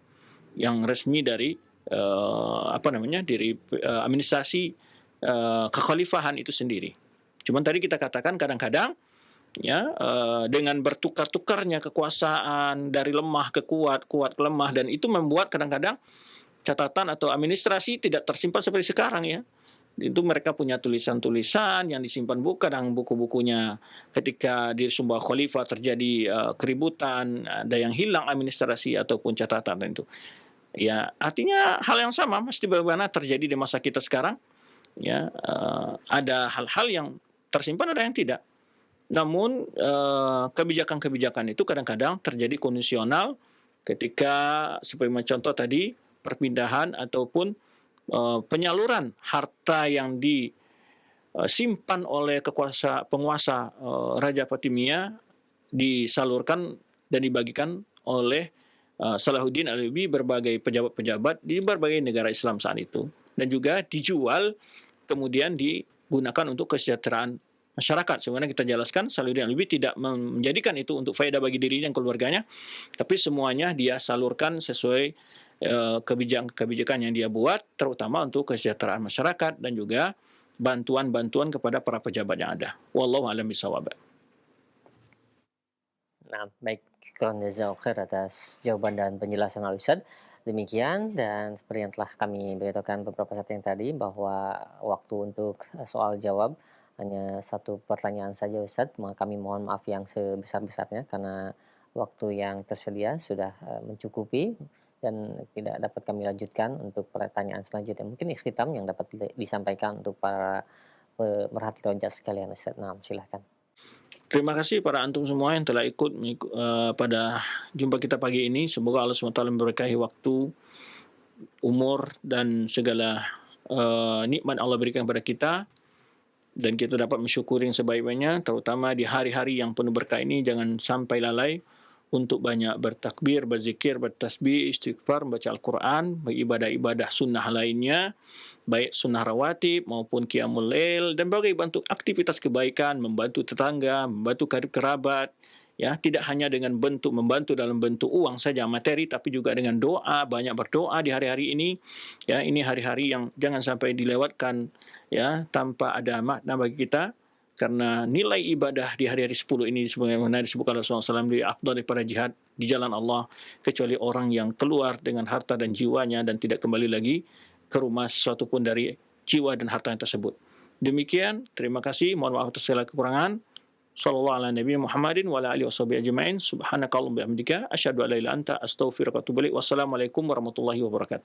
yang resmi dari dari administrasi kekhalifahan itu sendiri. Cuman tadi kita katakan kadang-kadang ya dengan bertukar-tukarnya kekuasaan dari lemah ke kuat, kuat ke lemah, dan itu membuat kadang-kadang catatan atau administrasi tidak tersimpan seperti sekarang ya. Itu mereka punya tulisan-tulisan yang disimpan kadang buku-bukunya ketika di sebuah khalifah terjadi keributan, ada yang hilang administrasi ataupun catatan itu. Ya, artinya hal yang sama mesti bagaimana terjadi di masa kita sekarang. Ya, ada hal-hal yang tersimpan, ada yang tidak. Namun kebijakan-kebijakan itu kadang-kadang terjadi kondisional ketika seperti contoh tadi perpindahan ataupun penyaluran harta yang disimpan oleh penguasa Raja Fatimiyah disalurkan dan dibagikan oleh Salahuddin Al-Ayyubi berbagai pejabat-pejabat di berbagai negara Islam saat itu, dan juga dijual kemudian digunakan untuk kesejahteraan masyarakat. Sebenarnya kita jelaskan Salahuddin Ayyubi tidak menjadikan itu untuk faedah bagi dirinya dan keluarganya, tapi semuanya dia salurkan sesuai kebijakan yang dia buat, terutama untuk kesejahteraan masyarakat dan juga bantuan-bantuan kepada para pejabat yang ada. Wallahu a'lam bishawab. Nah, baik, syukran jazakallahu khair atas jawaban dan penjelasan Al-Ustadz. Demikian dan seperti yang telah kami beritahukan beberapa saat yang tadi bahwa waktu untuk soal jawab hanya satu pertanyaan saja Ustadz, maka kami mohon maaf yang sebesar-besarnya karena waktu yang tersedia sudah mencukupi dan tidak dapat kami lanjutkan untuk pertanyaan selanjutnya. Mungkin ikhtitam yang dapat disampaikan untuk para pemerhati rojak sekalian Ustadz. Nah, silahkan. Terima kasih para antum semua yang telah ikut pada jumpa kita pagi ini. Semoga Allah SWT memberkahi waktu, umur, dan segala nikmat Allah berikan kepada kita. Dan kita dapat mensyukuri yang sebaik-baiknya, terutama di hari-hari yang penuh berkah ini. Jangan sampai lalai untuk banyak bertakbir, berzikir, bertasbih, istighfar, membaca Al-Quran, beribadah-ibadah sunnah lainnya, baik sunnah rawatib maupun qiyamul lail, dan berbagai bentuk aktivitas kebaikan, membantu tetangga, membantu karib kerabat, ya, tidak hanya dengan bentuk membantu dalam bentuk uang saja, materi, tapi juga dengan doa, banyak berdoa di hari-hari ini. Ya, ini hari-hari yang jangan sampai dilewatkan ya tanpa ada makna bagi kita. Karena nilai ibadah di hari-hari 10 ini sebagaimana disebutkan Rasulullah SAW lebih afdal daripada jihad di jalan Allah, kecuali orang yang keluar dengan harta dan jiwanya dan tidak kembali lagi ke rumah sesuatu pun dari jiwa dan harta yang tersebut. Demikian, terima kasih, mohon maaf atas segala kekurangan. Sallallahu ala nabi Muhammadin wa ala alihi washabihi ajma'in. Subhanakallahumma bihamdika asyhadu an la ilaha illa anta astaghfiruka wa atubu ilaik. Wassalamualaikum warahmatullahi wabarakatuh.